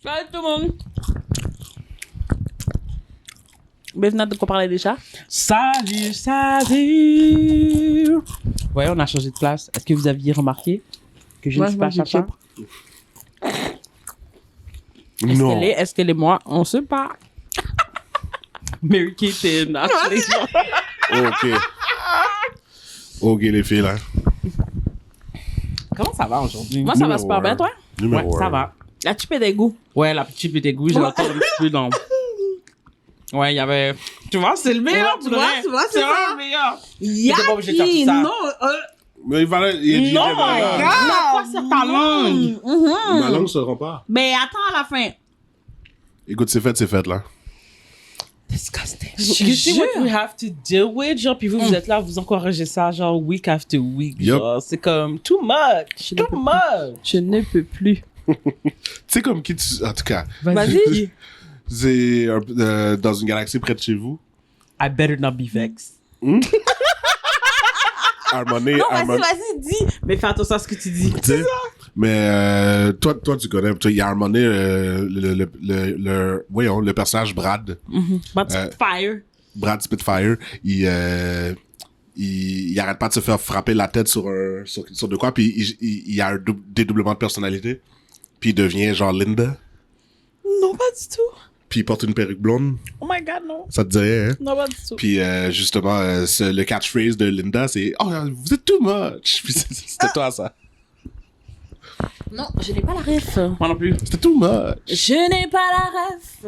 Salut tout le monde. Bienvenue à De quoi parler déjà. Salut. Ouais, on a changé de place. Est-ce que vous aviez remarqué que je ne suis pas Chacha? Non. Est-ce qu'elle est moi? On se parle. Mary Kate et Ashley. Ok, les filles, là. Comment ça va aujourd'hui? Moi, ça va Numéro super bien, un. toi? Numéro Ouais, ça un. va. La tupe des goûts. Ouais, la petite petit goût, j'ai encore un petit peu dans... Ouais, il y avait... Tu vois, c'est le meilleur, Ouais, tu vois, c'est ça. vraiment le meilleur. Yaki! T'es pas obligé de faire tout ça. Non, Mais il va... Il Non, ma regarde! Quoi sur ta langue? langue se rend pas. Mais attends à la fin. Écoute, c'est fait, là. Disgusting. Je You see jure. what we have to deal with? Genre, puis vous êtes là, vous encouragez ça, genre, week after week. Yup. Genre, c'est comme, too much. Too much. Je ne peux plus. Tu sais comme qui tu... En tout cas, Vas-y. c'est dans une galaxie près de chez vous. I better not be vexed. Harmonie, Non, Harmonie. vas-y, dis. Mais fais attention à ce que tu dis. Tu sais. Mais toi, tu connais. Il y a Harmonie, le personnage Brad. But fire. Brad Spitfire. Il arrête pas de se faire frapper la tête sur de quoi. Puis il a un dédoublement de personnalité. Puis il devient genre Linda. Non, pas du tout. Puis il porte une perruque blonde. Oh my god, non. Ça te dirait, hein? Non, pas du tout. Puis justement, le catchphrase de Linda, c'est « Oh, vous êtes too much! » Puis c'était toi, ça. Non, je n'ai pas la ref. Moi non plus. C'était too much! Je n'ai pas la ref.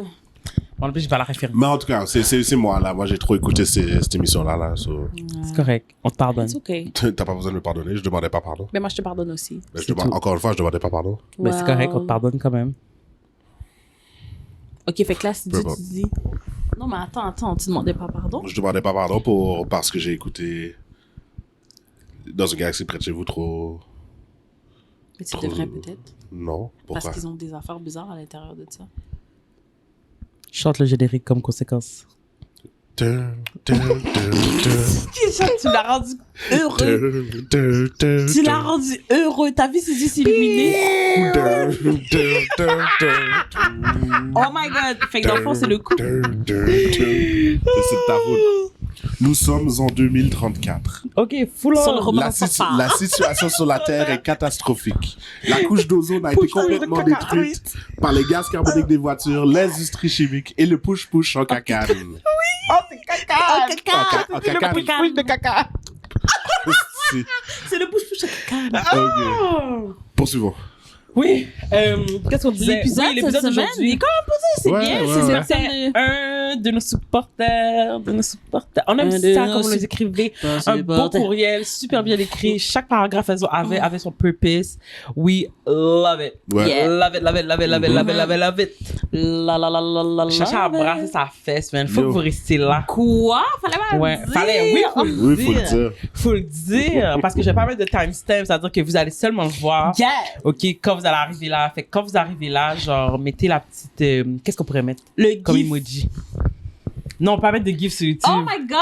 Moi non plus, j'ai pas la référence. Mais en tout cas, c'est moi, là. Moi, j'ai trop écouté cette émission-là, là. So, C'est correct. On te pardonne. C'est ok. t'as pas besoin de me pardonner. Je demandais pas pardon. Mais moi, je te pardonne aussi. Mais C'est tout. encore une fois, je demandais pas pardon. Mais c'est correct, on te pardonne quand même. Ok, fait que là, si Peu importe. tu dis... Non, mais attends, tu demandais pas pardon? Je demandais pas pardon parce que j'ai écouté dans une galaxie près de chez vous trop... Mais tu devrais peut-être. Non. Parce Pourquoi? qu'ils ont des affaires bizarres à l'intérieur de ça. Chante le générique comme conséquence. Tu l'as rendu heureux. Tu l'as rendu heureux. Ta vie s'est juste illuminée. Oh my god. Fait que dans le fond, c'est le coup. C'est de ta faute. Nous sommes en 2034. Ok, full Sur le on. roman La, papa. la situation sur la Terre est catastrophique. La couche d'ozone a été complètement détruite par les gaz carboniques des voitures, l'industrie chimique et le push-push en cacane. Oh, c'est caca! Oh, caca. En cacane. Le push de caca. C'est- C'est le push-push. Ok. Poursuivons. Oui, qu'est-ce qu'on disait? L'épisode Oui, cette semaine, il est quand même posé. C'est Ouais, bien. ouais, C'est ouais. c'est Un de nos supporters, On aime Un de ça, nos comme on les écrivait. Un beau supporters. courriel, super bien écrit. Chaque paragraphe avait son purpose. We love it. Ouais. Yeah. Love it, love it, love it, love it, love it, love it, love it. La la la la la la. Chacha a brassé sa fesse, man. Faut Yo. que vous restiez là. Quoi? Fallait pas Ouais, le dire. fallait, oui, faut le Oui, faut le dire. dire. Faut le dire. Parce que je vais pas mettre de timestamp, c'est-à-dire que vous allez seulement le voir. Yeah. OK, quand vous allez arriver là. Fait que quand vous arrivez là, genre, mettez la petite... qu'est-ce qu'on pourrait mettre? Le Comme gif. emoji. Non, pas mettre de gif sur YouTube. Oh my god.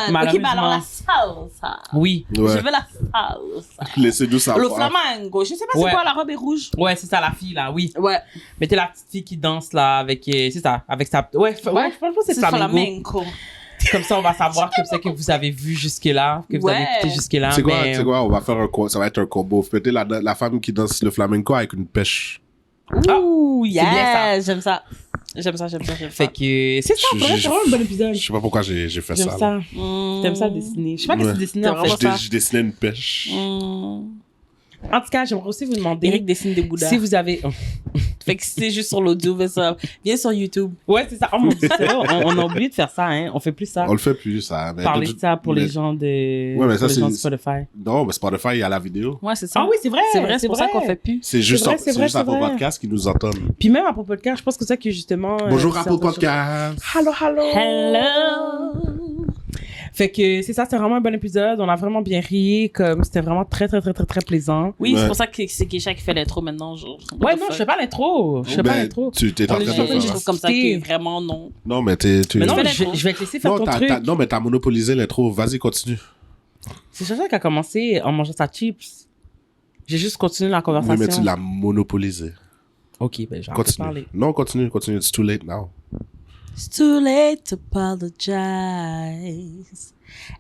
Ok, Malheureusement. bah alors la salsa. Oui. Ouais. Je veux la salsa. Laissez-nous ça. Le flamingo. Je sais pas c'est Ouais. quoi, la robe est rouge. Ouais, c'est ça, la fille, là, oui. Ouais. Mettez la petite fille qui danse, là, avec... c'est ça, avec sa... Ouais, je pense que c'est flamingo. flamenco. Comme ça, on va savoir que c'est que vous avez vu jusque-là, que vous avez Ouais. écouté jusque-là. C'est quoi, mais- c'est quoi, on va faire ça va être un combo. Mettez la femme qui danse le flamenco avec une pêche. Ouh, c'est bien yeah. J'aime ça. J'aime ça. Fait que... C'est ça, Je- pour vrai, je- c'est vraiment un bon épisode. Je sais pas pourquoi j'ai fait J'aime ça. ça. là. T'aimes ça dessiner. Je sais pas qu'est-ce que tu dessines, T'aimes en fait. vraiment ça. Je dessinais une pêche. En tout cas, j'aimerais aussi vous demander... Eric dessine des bouddhas. Si vous avez... Fait que si c'est juste sur l'audio, fais ça. Viens sur YouTube. Ouais, c'est ça. Oh mon Dieu, c'est vrai, on a oublié de faire ça, hein. On fait plus ça. On le fait plus, ça. Mais Parler de ça pour mais- les gens de... Ouais, mais ça, pour les gens de c'est- Spotify. Non, mais Spotify, il y a la vidéo. Ouais, c'est ça. Ah oui, c'est vrai. C'est pour ça qu'on fait plus. C'est juste, vrai, c'est vrai, juste Apple c'est vrai. Podcast qui nous entendent. Puis même Apple Podcast, je pense que c'est ça que justement... Bonjour c'est Apple certaines Podcast. choses. Hello. Hello. Fait que c'est ça, c'est vraiment un bon épisode. On a vraiment bien ri. Comme c'était vraiment très plaisant. Oui, Ouais. c'est pour ça que c'est Keisha qui fait l'intro maintenant. Genre. Ouais, non, je fais pas l'intro. Je fais pas Ben, l'intro. tu t'es en On train est de en train faire de Je ça. trouve comme ça que vraiment non. Non, mais tu... Mais non, fais je l'intro. vais te laisser faire non, ton truc. non, mais t'as monopolisé l'intro. Vas-y, continue. C'est Chacha qui a commencé en mangeant sa chips. J'ai juste continué la Oui, conversation. mais tu l'as monopolisé. Ok, ben j'ai arrêté de parler. Continue. Non, continue. It's too late now. It's too late to apologize.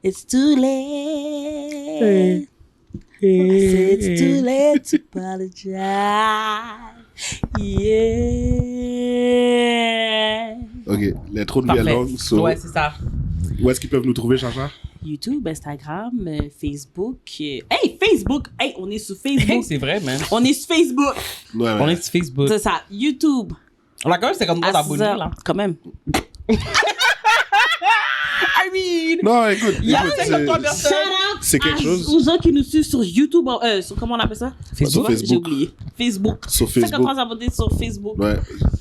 It's too late. It's too late to apologize. Yeah. Ok, l'intro de Parfait. longue. So, Ouais, c'est ça. où est-ce qu'ils peuvent nous trouver, Chacha? YouTube, Instagram, Facebook. Hey, Facebook! Hey, on est sur Facebook. C'est vrai, man. On est sur Facebook. Ouais, On est sur Facebook. C'est ça. YouTube. On a quand même 50 d'abonnés, là. Quand même. I mean... Non, écoute, Il y a écoute, 53 personnes. c'est quelque chose. Aux gens qui nous suivent sur YouTube, sur comment on appelle ça? Sur Facebook. J'ai oublié. Facebook. Sur Facebook. 53 abonnés sur Facebook. Ouais.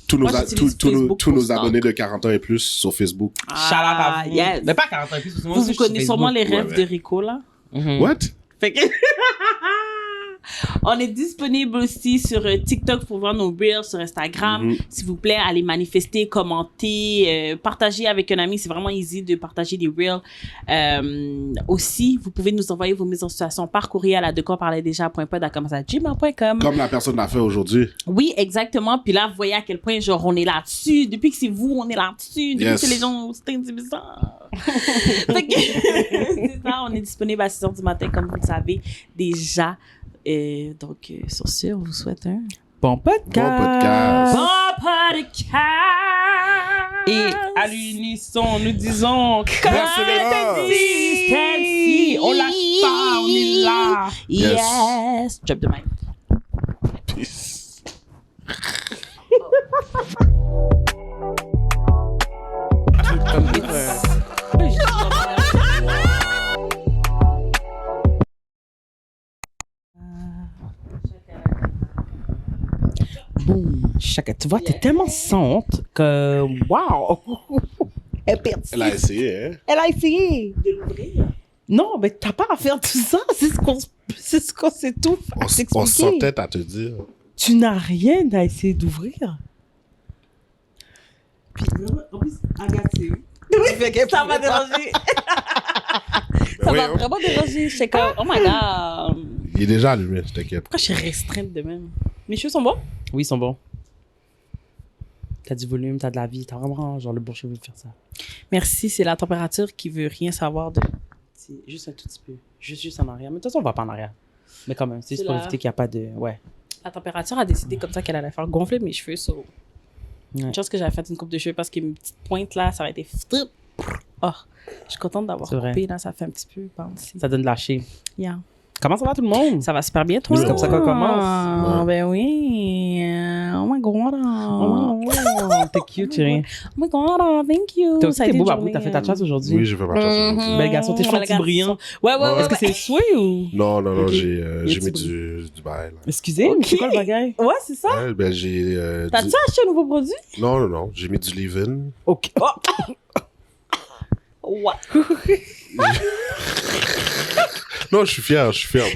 Tous nos, Moi, j'utilise Facebook tous pour nos ça. abonnés de 40 ans et plus sur Facebook. Shout out à vous. Yes. Mais pas 40 ans et plus, parce que moi Vous aussi, vous je suis connaissez sur sûrement les Facebook. rêves Ouais, de Rico, là. Mhm. What? Fait que... On est disponible aussi sur TikTok pour voir nos reels, sur Instagram. S'il vous plaît, allez manifester, commenter, partager avec un ami. C'est vraiment easy de partager des reels. Aussi, vous pouvez nous envoyer vos mises en situation par courriel à dequonparleitdeja.pod@gmail.com. Comme la personne l'a fait aujourd'hui. Oui, exactement. Puis là, vous voyez à quel point, genre, on est là-dessus. Depuis que c'est vous, on est là-dessus. Depuis Yes. que les gens, c'est bizarre. Fait que, c'est ça, on est disponible à 6h du matin, comme vous le savez déjà. Donc, sur ce, on vous souhaite un Bon podcast. Bon podcast. bon podcast. Et à l'unisson, nous disons Persévérance. consistency. On lâche pas, on est là. Yes. Drop the mic. Peace. Boum. Chaka, tu vois, t'es tellement sente que, wow. Elle perd. Elle a essayé, hein? Elle a essayé. De l'ouvrir. Non, mais t'as pas à faire tout ça. C'est ce qu'on sait tout On s'expliquer. se sent peut-être à te dire. Tu n'as rien à essayer d'ouvrir. En plus, agacé. Ça m'a dérangé. Ben Ça oui, m'a hein. vraiment dérangé. J'étais comme, oh my god. Il est déjà allumé, je t'inquiète. Pourquoi je suis restreinte de même? Mes cheveux sont bons? Oui, ils sont bons. T'as du volume, t'as de la vie, t'as vraiment genre le bon cheveu de faire ça. Merci, c'est la température qui veut rien savoir de. C'est juste un tout petit peu. Juste en arrière. Mais de toute façon, on va pas en arrière. Mais quand même, c'est juste C'est pour là. éviter qu'il n'y a pas de... Ouais. La température a décidé comme ça qu'elle allait faire gonfler mes cheveux. So. Ouais. Une chance que j'avais fait une coupe de cheveux parce qu'une petite pointe là, ça aurait été. Oh, je suis contente d'avoir C'est vrai. coupé là, ça fait un petit peu bouncy. Ça donne de lâcher. Yeah. Comment ça va tout le monde? Ça va super bien, toi? C'est comme ça qu'on commence. Ah, ben oui. Oh my god. Oh, t'es cute, chérie. Oh my god, thank you. T'as aussi Ça a tes été beaux une babous, journée, t'as fait ta chasse aujourd'hui. Oui, j'ai fait ma chasse aujourd'hui. Bel garçon, tes cheveux Bel sont brillants. Ouais, ouais, Est-ce que c'est souhait ou... Non, non, non, Ok. j'ai Y a-t-il mis du du bail. Là. Excusez, mais c'est quoi le bagage? Ouais, c'est ça. Ouais, ben j'ai... T'as-tu acheté un nouveau produit? Non, non, non, j'ai mis du leave-in. Ok. Oh. Ouais. Non, je suis fier,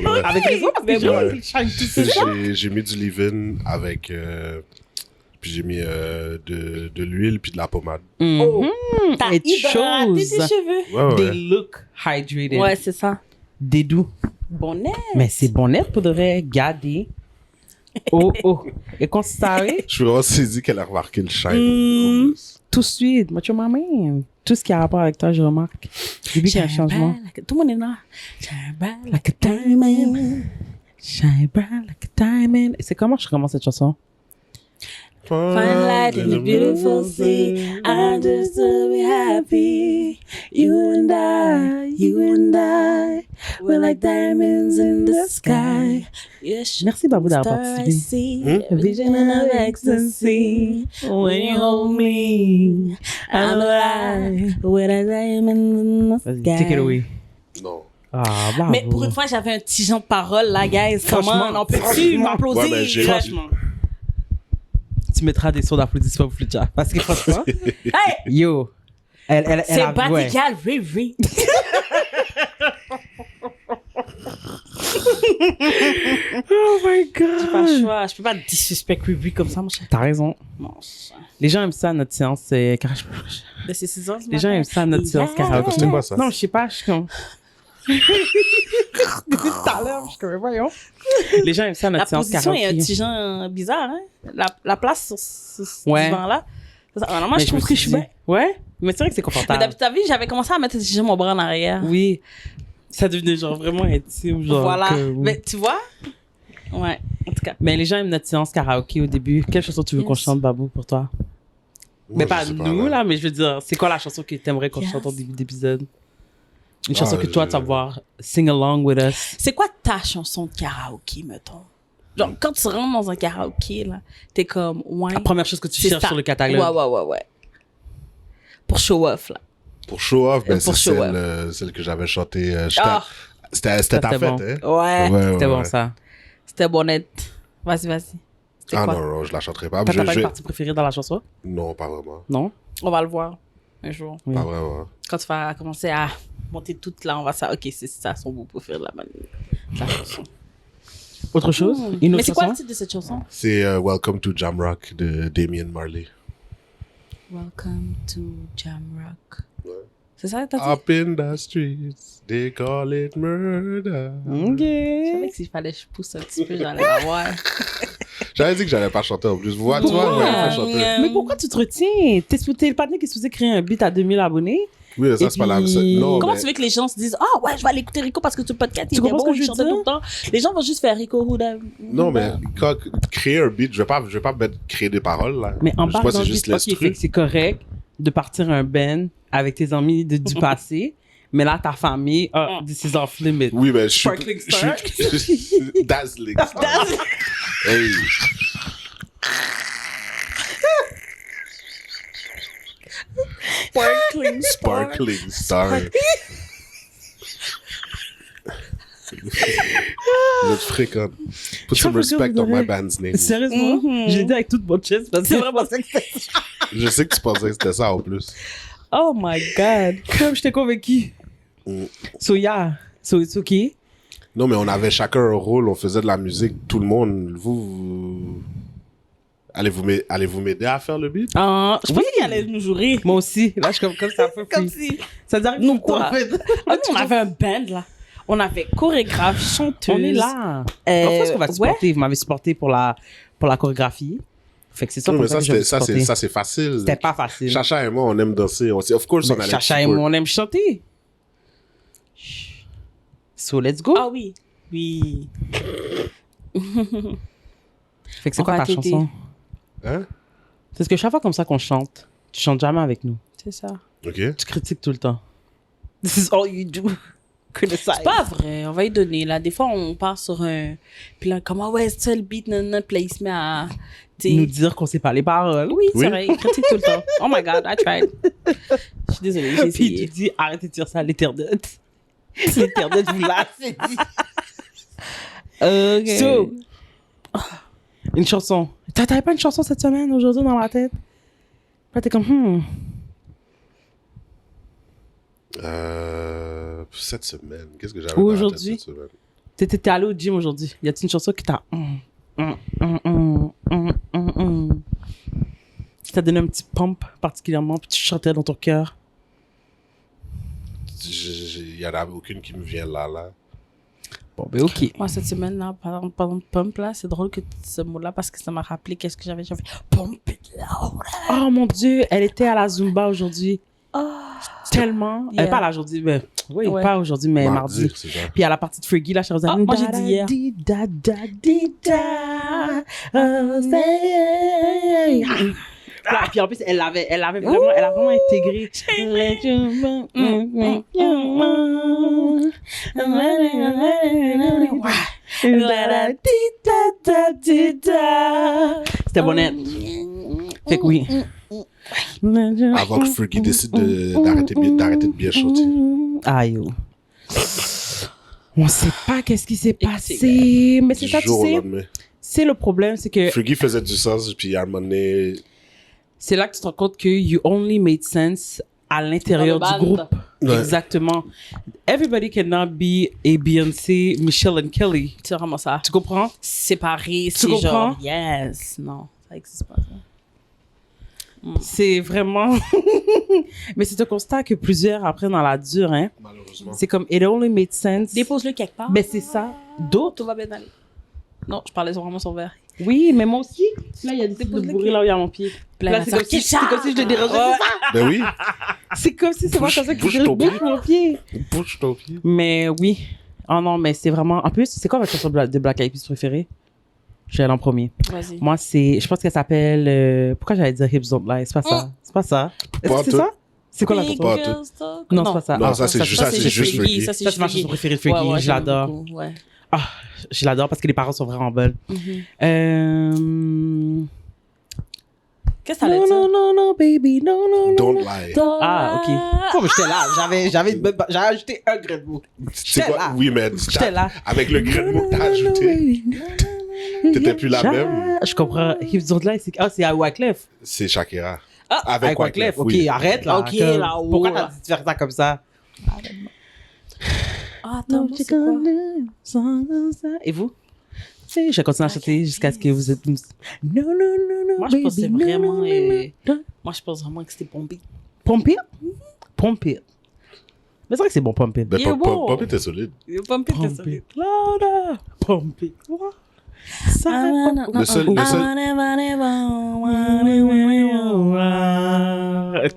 pour vrai. Avec raison, parce que Ben j'ai ouais. le shine tout ça. J'ai mis du leave-in avec... puis j'ai mis de l'huile puis de la pommade. T'as Et hydraté tes chose. cheveux. Ouais, Des ouais. looks hydrated. Ouais, c'est ça. Des doux. Bonnet. Mais c'est bon net pour de vrai. Garder. Oh, oh. Et quand c'est arrivé, Je suis vraiment saisi qu'elle a remarqué le shine. tout de suite, moi, tu m'as même. Tout ce qui a rapport avec toi, je remarque. Depuis qu'il y a un changement. Tout le monde est là. Shine bright Like a diamond. Shine bright like a diamond. Et c'est comment je commence cette chanson? Find light in the beautiful sea. I just to be happy. You and I, we're like diamonds in the sky. Yes, Merci, Babou, d'avoir star I participé. see, a vision of ecstasy. When you hold me, I'm alive. We're like diamonds in the Vas-y, sky. take it away. Non. Ah, bravo. Mais pour une fois, j'avais un petit genre de parole, là, guys. Franchement, Comment on peut-tu m'applaudir? Ouais, ben, j'ai- Franchement. Tu mettras des sons d'applaudissements plus tard. Parce que franchement, Hey! yo, elle C'est a... ouais. Batical Riri. Oh my J'ai pas le God. choix. Je peux pas disrespect Riri comme ça, mon cher. T'as raison. Mon cher. Les gens aiment ça, notre séance. Ben, c'est 6 heures. Les gens aiment ça, notre séance karaoké. C'était quoi ça? Non, je sais pas, je suis comme... Depuis tout à l'heure, je suis comme, voyons. Les gens aiment ça, notre La séance position est un karaoké. petit genre bizarre, hein? La place sur ce Ouais. divan-là. Moi, Mais je trouve me que je suis suis dit- bien. Ouais, mais c'est vrai que c'est Mais confortable. d'habitude, t'as vu, j'avais commencé à mettre mon bras en arrière. Oui. Ça devenait genre vraiment intime, genre. Voilà. que- oui. Mais tu vois? Ouais, en tout cas. Mais les gens aiment notre séance karaoké au début. Quelle chanson tu veux qu'on Yes. chante, Babou, pour toi? Moi, Mais je pas sais nous, là, mais je veux dire, c'est quoi la chanson que t'aimerais qu'on Yes. chante au début d'épisode? Une chanson que je- toi, tu vas voir sing along with us. C'est quoi ta chanson de karaoké, mettons? Genre, quand tu rentres dans un karaoké, là, t'es comme, ouais. La première chose que tu c'est cherches ça. sur le catalogue. Ouais. Pour show off, là. Pour Show Off, ben, Pour c'est Show celle que j'avais chantée. Ah, C'était ta c'était fête, bon. hein? ouais. C'était bon, ça. C'était bonnette. Vas-y. C'était Ah quoi? non, je la chanterai pas. T'as pas Je- une partie préférée dans la chanson? Non, pas vraiment. Non? On va le voir un jour. Oui. Pas vraiment. Quand tu vas commencer à monter toute là, on va savoir, ok, c'est ça son goût préféré de la chanson. Autre chose? Une Mais autre c'est quoi le chanson? titre de cette chanson? C'est Welcome to Jamrock de Damian Marley. Welcome to Jamrock. Ouais. C'est ça que t'as dit? Up in the streets, they call it murder. Ok. Je savais que s'il fallait que je pousse un petit peu, j'allais l'avoir. J'avais dit que j'allais pas chanter en plus. Tu vois, j'allais pas chanter. Mais pourquoi tu te retiens? T'es le partenaire qui est supposé créer un beat à 2000 abonnés? Oui, ça, Et c'est pas la puis- Non, Comment mais- tu veux que les gens se disent, ah ouais, je vais aller écouter Rico parce que tout le podcast, il Tu est comprends bon, ce que il je veux chantait dire? tout le temps. Les gens vont juste faire Rico Huda. Non, mais quand créer un beat, je vais pas créer des paroles, là. Mais en Moi, parlant c'est de juste beat, ok, fait l'instru. que c'est correct de partir un band avec tes amis du passé, mais là, ta famille, this is off limit. Oui, mais je suis... Sparkling Star. je suis- Dazzling Star. Hey. Sparkling Sparkling Star. Vous êtes fréquent. Put some Je suis respect on my désolée. band's name. Sérieusement, je l'ai dit avec toute mon chest parce que C'est vraiment ça que c'est. Je sais que tu pensais que c'était ça en plus. Oh my god. Comme je t'ai convaincu. Mm. So yeah. So it's okay. Non, mais on avait chacun un rôle, on faisait de la musique, tout le monde. Vous... Allez-vous m'aider à faire le beat? Je pensais qu'il allait nous jouer. Moi aussi. Là, je suis comme ça. Comme si. Ça dirait que Nous tout le temps, quoi? en fait. Ah, on avait un band, là. On avait chorégraphe, chanteuse. On est là. Euh, En fait, qu'on va te ouais. supporter. Vous m'avez supporté pour la chorégraphie. Fait que c'est ça Non, pour mais ça que je vais vous ça, supporter. c'est facile. C'était pas facile. Chacha et moi, on aime danser. Of course, on Mais allait Chacha et support. moi, on aime chanter. So, let's go. Ah oui. Oui. Fait que c'est On quoi va ta t'aider. chanson? Hein? Parce que chaque fois comme ça qu'on chante, tu chantes jamais avec nous. C'est ça. OK. Tu critiques tout le temps. This is all you do. Criticize. C'est pas vrai, on va y donner. Là, des fois, on part sur un. Puis là, comme, ah ouais, c'est ça le beat, nan, puis là, il se met à. tu sais. Nous dire qu'on sait pas les paroles. Oui, c'est Oui. vrai, il critique tout le temps. Oh my god, I tried. Je suis désolée, j'ai Puis tu essayé. dis, arrêtez de dire ça à l'internet. L'internet vous l'a fait dit. Ok. So, une chanson. T'avais pas une chanson cette semaine, aujourd'hui, dans la tête? Là, t'es comme, Cette semaine, qu'est-ce que j'avais dans la tête Aujourd'hui? cette semaine? T'es allé au gym aujourd'hui. Y a-t-il une chanson qui t'a... qui t'a donné un petit pump particulièrement, puis tu chantais dans ton cœur? Il y en a aucune qui me vient là. Bon, ben ok. Moi, cette semaine-là, pendant le pump, là, c'est drôle que tu dises ce mot-là parce que ça m'a rappelé qu'est-ce que j'avais fait. Pump it loud. Oh mon Dieu, elle était à la Zumba aujourd'hui. Tellement. Yeah. Pas là aujourd'hui, mais... Oui, Ouais. pas aujourd'hui, mais mardi. c'est ça. Puis à la partie de Fergie, là, je suis Moi, j'ai dit hier. Puis en plus, elle avait vraiment, elle a vraiment intégré. C'était bonnette. Fait que oui. Avant que Fergie décide d'arrêter de bien chanter. Aïe. Oh. On sait pas qu'est-ce qui s'est Écoutez, passé. Mais c'est Du ça, tu jour au sais. lendemain. C'est le problème, c'est que Fergie faisait du sens, puis à un moment donné... c'est là que tu te rends compte que you only made sense à l'intérieur Dans du le band. groupe. Ouais. Exactement. Everybody cannot be a Beyoncé, Michelle and Kelly. C'est vraiment ça. Tu comprends? Séparé, Tu c'est comprends? genre, yes. Non, ça existe pas, ça. C'est vraiment... Mais c'est un constat que plusieurs apprennent dans la dure, hein. Malheureusement. C'est comme, it only made sense. Dépose-le quelque part. Ben, c'est ça. D'autres. Tout va bien aller. Non, je parlais vraiment son verre. Oui, mais moi aussi. Là, il y a des trucs de bourrer là où il y a mon pied. Là, c'est comme si je te dérangeais. Ben oui. C'est comme si c'est moi comme ça que je bouge mon pied. Bouge ton pied. Mais oui. Oh non, mais c'est vraiment... En plus, c'est quoi votre chanson de Black Eyed Peas préférée? Je vais aller en premier. Vas-y. Moi, c'est... Je pense qu'elle s'appelle... Pourquoi j'allais dire Hips Don't Lie? C'est pas ça. C'est pas ça. Est-ce que c'est ça? C'est quoi la Big chanson? Girls Talk. Non, c'est pas ça. Non, Ah, ça, c'est juste Freaky. Ça, Ça, c'est ma chanson préférée de Freaky. Ouais, Je l'adore. beaucoup, ouais. Ah, je l'adore parce que les paroles sont vraiment bonnes. Qu'est-ce que t'allais dire? Non, baby, non. Don't lie. Ah, ok. Oh, mais j'étais là. J'avais ajouté un grain de mots. C'est J'étais quoi? là. Oui, mais J'étais là. avec le grain de mots que t'as ajouté, t'étais plus la même. Je comprends. Hips Don't Lie, c'est à Wyclef. C'est Shakira. Ah, avec Wyclef. Ok, oui. arrête là. Ok, Comme, là, pourquoi oh, t'as là. dit de faire ça comme ça? Ah, attends, moi, c'est quoi? Et vous? Je vais continuer à chanter jusqu'à ce que vous êtes... Non. Moi, je pense que c'est baby, vraiment... non. Moi, je pense vraiment que c'était pompé. Pump it. Mais c'est vrai que c'est bon, Pump it. Ben, Il est bon. Pompé, t'es solide. Pompé, Pump it. Louder. Pump it. Ça Le seul-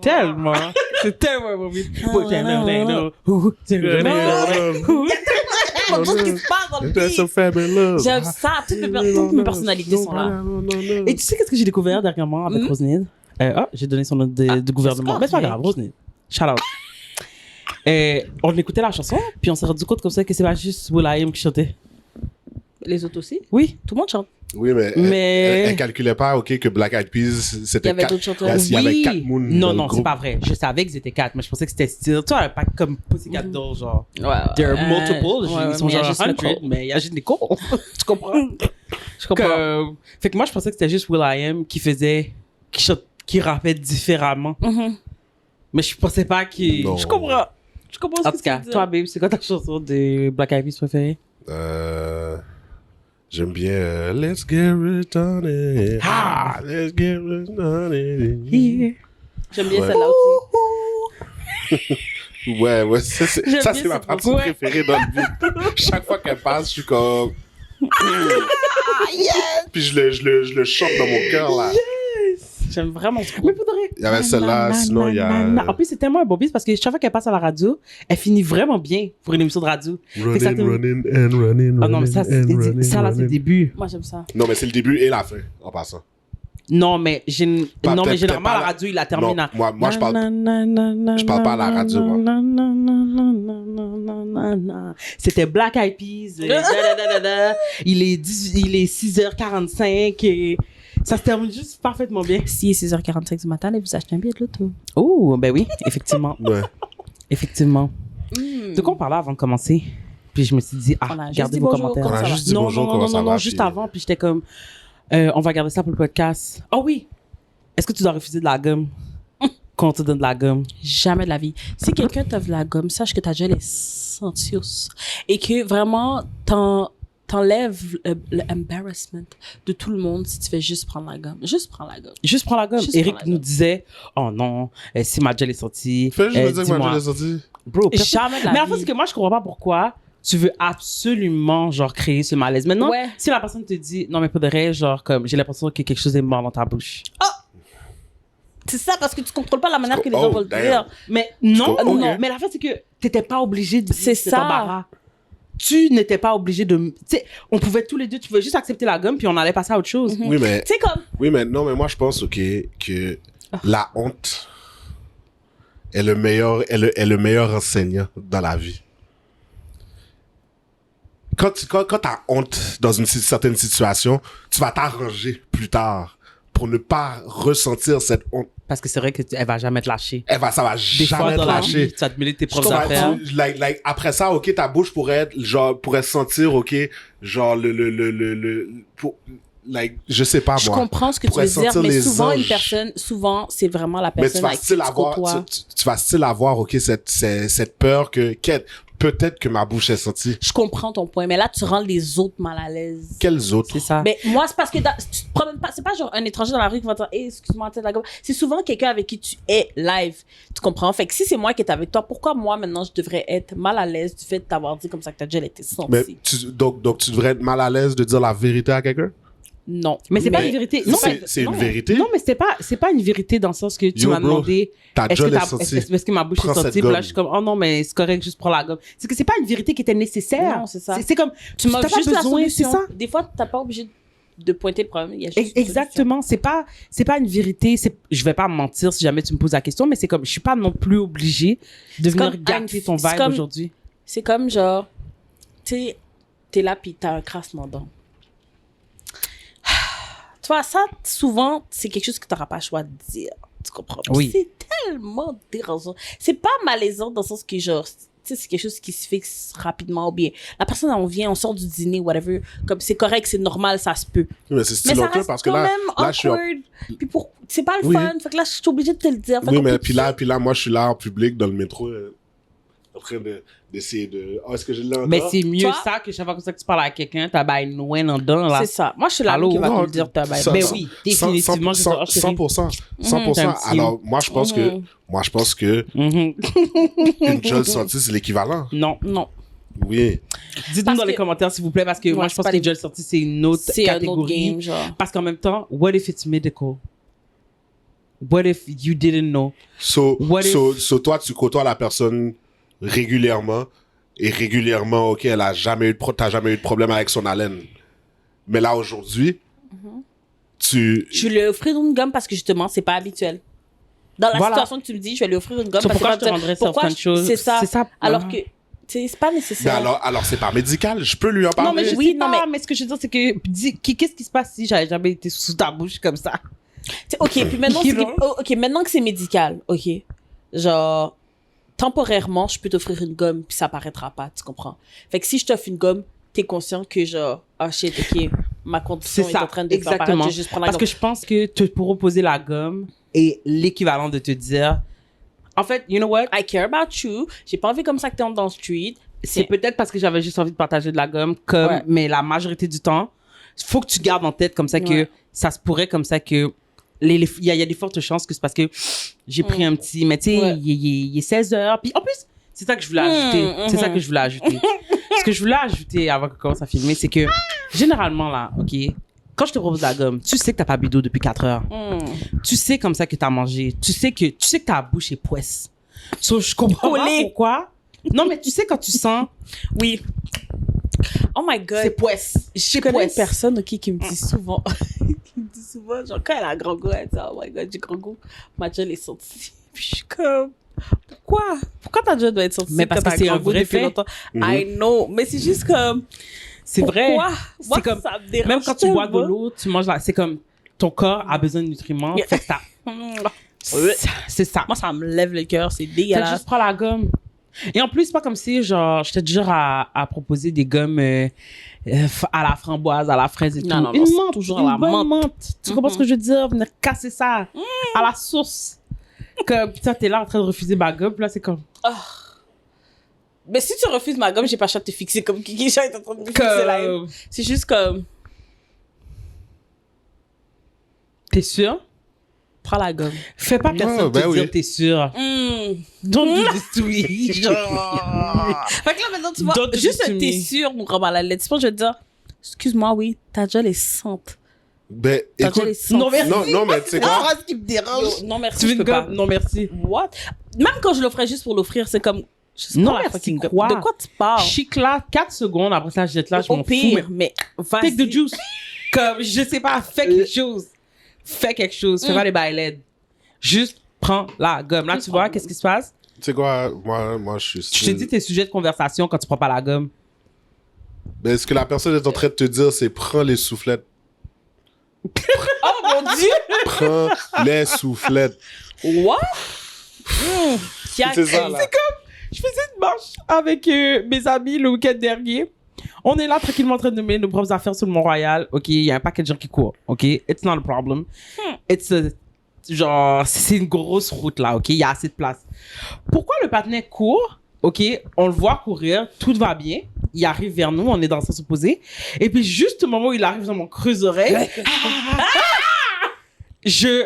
Tellement. C'est tellement bon. Qu'est-ce qui se passe dans le That's so beat? fabulous. J'aime ça. Toutes mes personnalités sont là. Et tu sais qu'est-ce que j'ai découvert dernièrement avec Rosnid? J'ai donné son nom de gouvernement. Mais c'est pas grave, Rosnid. Shout out. On écoutait la chanson, puis on s'est rendu compte comme ça que c'est pas juste Will.i.am qui chantait. Les autres aussi? Oui. Tout le monde chante. Oui, mais elle calculait pas, OK, que Black Eyed Peas, Il y c'était avait 4. d'autres chanteurs. Il y avait 4 moons. Non, c'est pas vrai. Je savais qu'ils étaient 4, mais je pensais que c'était style. Tu vois, pas comme Pussycat Dolls, genre. Ouais. There are multiples. Ils sont mais il y a genre juste 100, Nicole. mais il y a juste Nicole. Tu comprends? Je comprends. Fait que moi, je pensais que c'était juste Will.i.am qui rappait différemment. Mais je pensais pas qu'il... Non. Je comprends. Je comprends ce En que tout cas, tu veux toi, dire. babe, c'est quoi ta chanson de Black Eyed Peas préférée? J'aime bien Let's Get It On It. Ah, Let's Get It On It. Here. J'aime bien Ouais. celle-là aussi. Ouais, ça, c'est J'aime bien ma cette partie chanson. préférée dans le beat. Chaque fois qu'elle passe, je suis comme... Puis je le chante dans mon cœur, là. J'aime vraiment ce Mais pour de vrai. Il y avait celle-là, sinon il y a... En plus, c'est tellement un bon beat parce que chaque fois qu'elle passe à la radio, elle finit vraiment bien pour une émission de radio. Running and running. Ah non, mais ça, ça là, c'est le début. Moi, j'aime ça. Non, mais c'est le début et la fin, en passant. Non, mais, Pas- non, mais peut-être généralement, pas la la- radio, il la termine Non, à... moi, je parle pas à la radio, moi. C'était Black Eyed Peas. Il est 6h45 et ça se termine juste parfaitement bien. Si il est 6h45 du matin, allez vous acheter un billet de l'auto. Oh, ben oui, effectivement. Ouais. Effectivement. De quoi on parlait avant de commencer? Puis je me suis dit, On a juste gardez dit vos bonjour, commentaires. On a ça juste dit non, bonjour, non, comment non, ça non, va. non, juste puis- avant, puis j'étais comme, on va garder ça pour le podcast. Oh oui! Est-ce que tu dois refuser de la gomme quand on te donne de la gomme? Jamais de la vie. Si quelqu'un t'offre de la gomme, sache que t'as déjà les sentios. Et que vraiment, t'enlèves l'embarrassment de tout le monde si tu fais juste prendre la gomme. Juste prends la gomme. Juste prends la gomme. Juste Eric prends la nous gomme. disait, oh non, si ma gel est sortie, Fais juste me dire que dis-moi. moi, je l'ai sorti. Bro, Jamais de la mais en vie. fait, c'est que moi, je comprends pas pourquoi tu veux absolument, genre, créer ce malaise. Maintenant, Ouais. si la personne te dit, non, mais pour de vrai, genre, comme, j'ai l'impression que quelque chose est mort dans ta bouche. C'est ça, parce que tu contrôles pas la manière que les Oh, gens vont le damn. dire. Mais non, Ok. non. Mais la fait, c'est que t'étais pas obligé de C'est cet ça. embarras. Tu n'étais pas obligé de... Tu sais, on pouvait tous les deux, tu pouvais juste accepter la gomme, puis on allait passer à autre chose. Oui, mais... C'est comme... Oui, mais non, mais moi, je pense, OK, que la honte est le meilleur enseignant dans la vie. Quand t'as honte dans une certaine situation, tu vas t'arranger plus tard pour ne pas ressentir cette honte. Parce que c'est vrai qu'elle va jamais te lâcher. Ça va Des fois, jamais te dans la lâcher. vie, tu vas te mêler de tes Tu propres comprends? affaires. Like, après ça, OK, ta bouche pourrait sentir, OK, genre je sais pas, Je moi. comprends ce que tu pourrait veux dire, sentir mais les souvent, anges. souvent, c'est vraiment la Mais tu personne vas avec qui still tu avoir, côtoies. tu vas still avoir, OK, cette peur que, peut-être que ma bouche est sentie. Je comprends ton point, mais là, tu rends les autres mal à l'aise. Quels autres? C'est ça. Mais moi, c'est parce que tu te promènes pas, c'est pas genre un étranger dans la rue qui va te dire, hey, excuse-moi, tête la gomme. C'est souvent quelqu'un avec qui tu es live. Tu comprends? Fait que si c'est moi qui est avec toi, pourquoi moi, maintenant, je devrais être mal à l'aise du fait de t'avoir dit comme ça que t'as déjà été senti? Mais donc tu devrais être mal à l'aise de dire la vérité à quelqu'un? Non. Mais c'est pas une vérité. Non, C'est une vérité? Non, mais c'est pas une vérité dans le sens que tu Yo, m'as bro, demandé ta est-ce gueule que, est sortie. est-ce que ma bouche Prends est cette sortie, puis là gomme. je suis comme oh non mais c'est correct, juste prends la gomme. C'est que c'est pas une vérité qui était nécessaire. Non, c'est ça. C'est comme Tu m'as t'as pas juste la besoin, c'est solution. ça. Des fois, t'as pas obligé de pointer le problème. Il y a juste une Exactement, c'est pas une vérité, je vais pas me mentir si jamais tu me poses la question, mais c'est comme je suis pas non plus obligée de venir comme gâter ton c'est vibe comme- aujourd'hui. C'est comme genre, tu sais, t'es là pis t'as un crassement dent. Tu vois, ça, souvent, c'est quelque chose que t'auras pas le choix de dire. Tu comprends? Oui. C'est tellement dérangeant. C'est pas malaisant dans le sens que genre, tu sais, c'est quelque chose qui se fixe rapidement ou bien. La personne, on vient, on sort du dîner, whatever. Comme c'est correct, c'est normal, ça se peut. Mais c'est Mais style ça honteux reste parce que quand là, même je suis en- awkward. Puis c'est pas le Oui. fun. Fait que là, je suis obligée de te le dire. Fait Oui, qu'on mais peut- puis là, moi, je suis là en public, dans le métro, en train d'essayer de... Oh, est-ce que je l'ai encore? Mais c'est mieux Toi- ça que chaque fois comme ça que tu parles à quelqu'un, t'as bail loin en dedans là. C'est ça. Moi, je suis la Allô? qui va te Non, le dire, t'as ça- Ben ça- oui, définitivement, je dis, oh, chérie. 100%. 100%. T'as un petit- Alors, moi, je pense que Mhm. une jolle sortie, c'est l'équivalent. Non. Non. Oui. Dites-nous Parce dans les que- commentaires s'il vous plaît parce que Ouais, moi je c'est pense pas que les- déjà sorti c'est une autre C'est un autre catégorie. game, genre. Parce qu'en même temps, what if it's medical? What if you didn't know? So, What if- so toi, tu côtoies la personne régulièrement et régulièrement, ok, t'as jamais eu de problème avec son haleine. Mais là, aujourd'hui, tu... Je vais lui offrir une gomme parce que justement, c'est pas habituel. Dans la Voilà. situation que tu me dis, je vais lui offrir une gomme So, parce pourquoi que je te rendrais pourquoi certaines choses? C'est ça. C'est ça. Alors Ah. que, tu sais, c'est pas Mais nécessaire. alors c'est pas médical, je peux lui en parler. Non, mais je Oui, sais non, pas, mais ce que je veux dire, c'est que qu'est-ce qui se passe si j'avais jamais été sous ta bouche comme ça? T'sais, ok, puis maintenant, ok, maintenant que c'est médical, ok, genre, temporairement, je peux t'offrir une gomme puis ça paraîtra pas, tu comprends? Fait que si je t'offre une gomme, t'es conscient que genre, ah shit, ok, ma condition C'est est ça, en train de faire paraître, exactement. je vais juste prendre la Parce gomme. que je pense que te proposer la gomme est l'équivalent de te dire, en fait, you know what? I care about you, j'ai pas envie comme ça que t'es dans le street. C'est peut-être parce que j'avais juste envie de partager de la gomme, comme, Ouais. mais la majorité du temps, faut que tu gardes en tête comme ça que Ouais. ça se pourrait comme ça que il y a des fortes chances que c'est parce que j'ai pris un petit, mais tu sais, Ouais. il est 16 heures. Puis en plus, c'est ça que je voulais ajouter. C'est ça que je voulais ajouter. Ce que je voulais ajouter avant qu'on commence à filmer, c'est que généralement là, ok, quand je te propose la gomme, tu sais que t'as pas bu d'eau depuis 4 heures. Tu sais comme ça que t'as mangé. Tu sais que ta bouche est poisse. So, je comprends pas Collé. pourquoi. Non, mais tu sais quand tu sens, Oui. Oh my god. c'est poisse. Je connais une personne ok, qui me dit souvent, qui me dit souvent, genre, quand elle a un grand goût, elle dit, oh my god, j'ai grand goût, ma gel est sortie. Puis je suis comme, pourquoi ta gel doit être sortie? Mais parce quand que t'as c'est grand un goût vrai depuis fait. longtemps? I know, mais c'est juste comme, C'est vrai. pourquoi? Moi, C'est comme, ça me dérange même quand tu bois de tellement. l'eau, tu manges là. C'est comme, ton corps a besoin de nutriments. Yeah. Fait que ça, c'est ça. Moi, ça me lève le cœur, c'est Fait que dégueulasse. juste prends la gomme. Et en plus, c'est pas comme si, genre, j'étais du genre à proposer des gommes à la framboise, à la fraise et tout. Non, Une c'est menthe, toujours une à la bonne menthe. menthe. Tu comprends ce que je veux dire? Venir casser ça à la source. Comme, putain, t'es là en train de refuser ma gomme, puis là, c'est comme... Mais si tu refuses ma gomme, j'ai pas le choix de te fixer comme Kiki Chat est en train de me fixer là. Comme... C'est juste comme, T'es sûr? prends la gomme. Fais pas personne ben te oui. dire t'es sûr. Don't do this to me. Genre... Fait que là, maintenant, tu vois, Don't do juste this to t'es me. sûr nous rend mal à l'aise. Je pense que je vais te dire, excuse-moi, oui, ta gel est sente. Ben, Ta écoute, gel est sente. Non, merci. non, mais tu sais C'est la quoi? phrase qui me dérange. Yo, non, merci, Tu veux je une peux pas. gomme? Non, merci. What? Même quand je l'offrais juste pour l'offrir, c'est comme, je Non, prends la merci, fucking gomme. quoi? De quoi tu parles? Chic là, 4 secondes, après ça, je jette là, je m'en Au fous. Mais pire, mais vas-y. take the juice. Comme, je sais pas, fais quelque chose. Fais quelque chose. Fais pas les bails laides. Juste prends la gomme. Là, tu vois, qu'est-ce qui se passe? Tu sais quoi? Moi, je suis... Je te dis tes sujets de conversation quand tu prends pas la gomme. Ben, ce que la personne est en train de te dire, c'est prends les soufflettes. Oh mon dieu! Prends les soufflettes. What? C'est ça, là. Je faisais une marche avec mes amis le week-end dernier. On est là tranquillement en train de nommer nos propres affaires sur le Mont-Royal. OK, il y a un paquet de gens qui courent. OK, it's not a problem. Genre, c'est une grosse route là, OK? Il y a assez de place. Pourquoi le patinet court OK, on le voit courir, tout va bien. Il arrive vers nous, on est dans le sens opposé. Et puis, juste au moment où il arrive dans mon creux-oreille, j'ai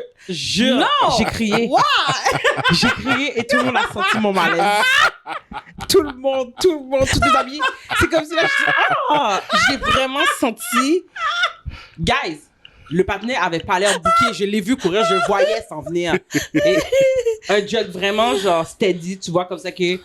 crié. J'ai crié et tout le monde a senti mon malaise. Tout le monde, tous les amis. C'est comme si là, j'ai vraiment senti. Guys, le patinet avait pas l'air bouqué. Je l'ai vu courir, je le voyais s'en venir. Et un jog vraiment genre steady, tu vois comme ça que he's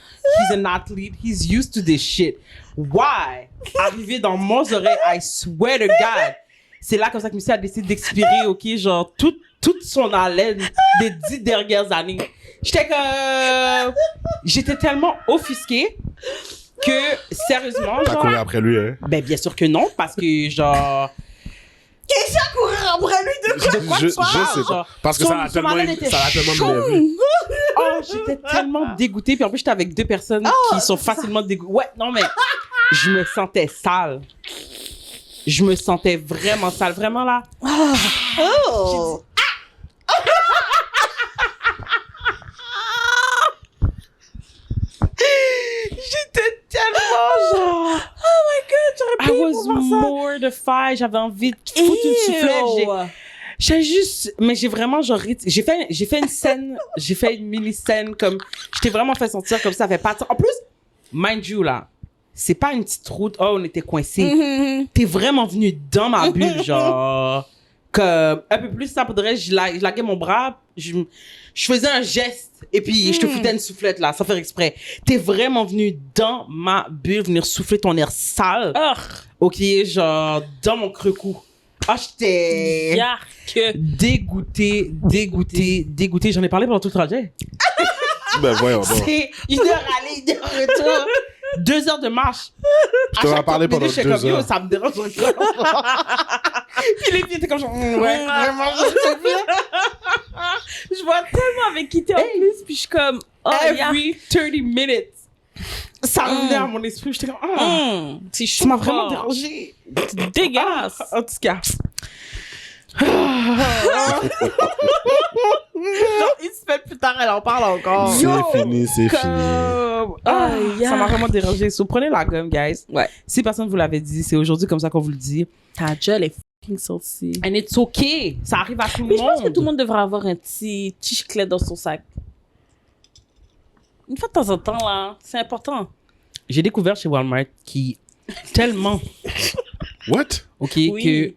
an athlete, he's used to this shit. Why? Arrivé dans mon oreille, I swear to God. C'est là comme ça que Missy a décidé d'expirer, OK, genre toute son haleine des 10 dernières années. J'étais tellement offusquée que, sérieusement, T'as couru après lui, hein? Ben, bien sûr que non, parce que, genre... Qu'est-ce qu'il a couru après lui de quoi? De quoi Je tu parles, sais pas. genre? Parce que Son- ça a son tellement haleine était énervé. Oh, j'étais tellement dégoûtée. Puis en plus, j'étais avec 2 personnes qui sont facilement dégoûtées. Ouais, non, mais je me sentais sale. Je me sentais vraiment sale. Vraiment, là. Oh! J'étais tellement genre... Oh my God, j'aurais I pu was pouvoir ça. mortified. J'avais envie de foutre une soufflette. J'ai juste... Mais j'ai vraiment genre... J'ai fait une scène... J'ai fait une mini-scène comme... Je t'ai vraiment fait sentir comme ça fait pas de temps. En plus, mind you, là, c'est pas une petite route. Oh, on était coincés. T'es vraiment venu dans ma bulle, genre... Comme... Un peu plus, ça pourrait... Je laguais mon bras. Je faisais un geste. Et puis, je te foutais une soufflette, là, sans faire exprès. T'es vraiment venu dans ma bulle, venir souffler ton air sale. OK, genre, dans mon creux-cou. Ah, j'étais... Yark. Dégoûtée. J'en ai parlé pendant tout le trajet. Ben voyons donc. C'est 1 heure aller, 1 heure retour. 2 heures de marche. Je t'en ai parlé pendant 2 comme, yo, heures. ça me dérange encore. Puis les filles étaient comme genre, ouais, vraiment, Je vois tellement avec qui t'es en plus, puis je suis comme, oh, every 30 minutes. Ça revenait à mon esprit. J'étais comme, c'est ça m'a vraiment chaud. dérangé. Dégueulasse. En tout cas. Une semaine plus tard, elle en parle encore. C'est fini, c'est fini. Ça m'a vraiment dérangé. So, prenez la gomme, guys. Ouais. Si personne vous l'avait dit, c'est aujourd'hui comme ça qu'on vous le dit. Ta gueule est fucking saucy. And it's okay. Ça arrive à tout le Mais je monde. pense que tout le monde devrait avoir un petit chiclet dans son sac. Une fois de temps en temps, là, c'est important. J'ai découvert chez Walmart qui tellement, What? OK, Oui. que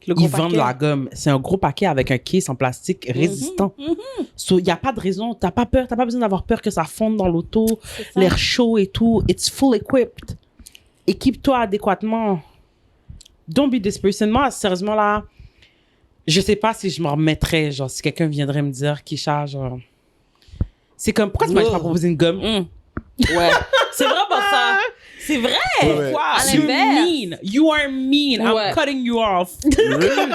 Le gros ils vendent paquet. la gomme. C'est un gros paquet avec un case en plastique résistant. So, il n'y a pas de raison. T'as pas peur. T'as pas besoin d'avoir peur que ça fonde dans l'auto, ça. l'air chaud et tout. It's full equipped. Équipe-toi adéquatement. Don't be this person. Moi, sérieusement, là, je sais pas si je m'en remettrais. Genre, si quelqu'un viendrait me dire, Kisha, genre... C'est comme, pourquoi tu m'as pas proposé une gomme? Ouais. C'est vraiment ça. C'est vrai. Ouais. Quoi? À You're l'inverse. mean. You are mean. Ouais. I'm cutting you off. Really?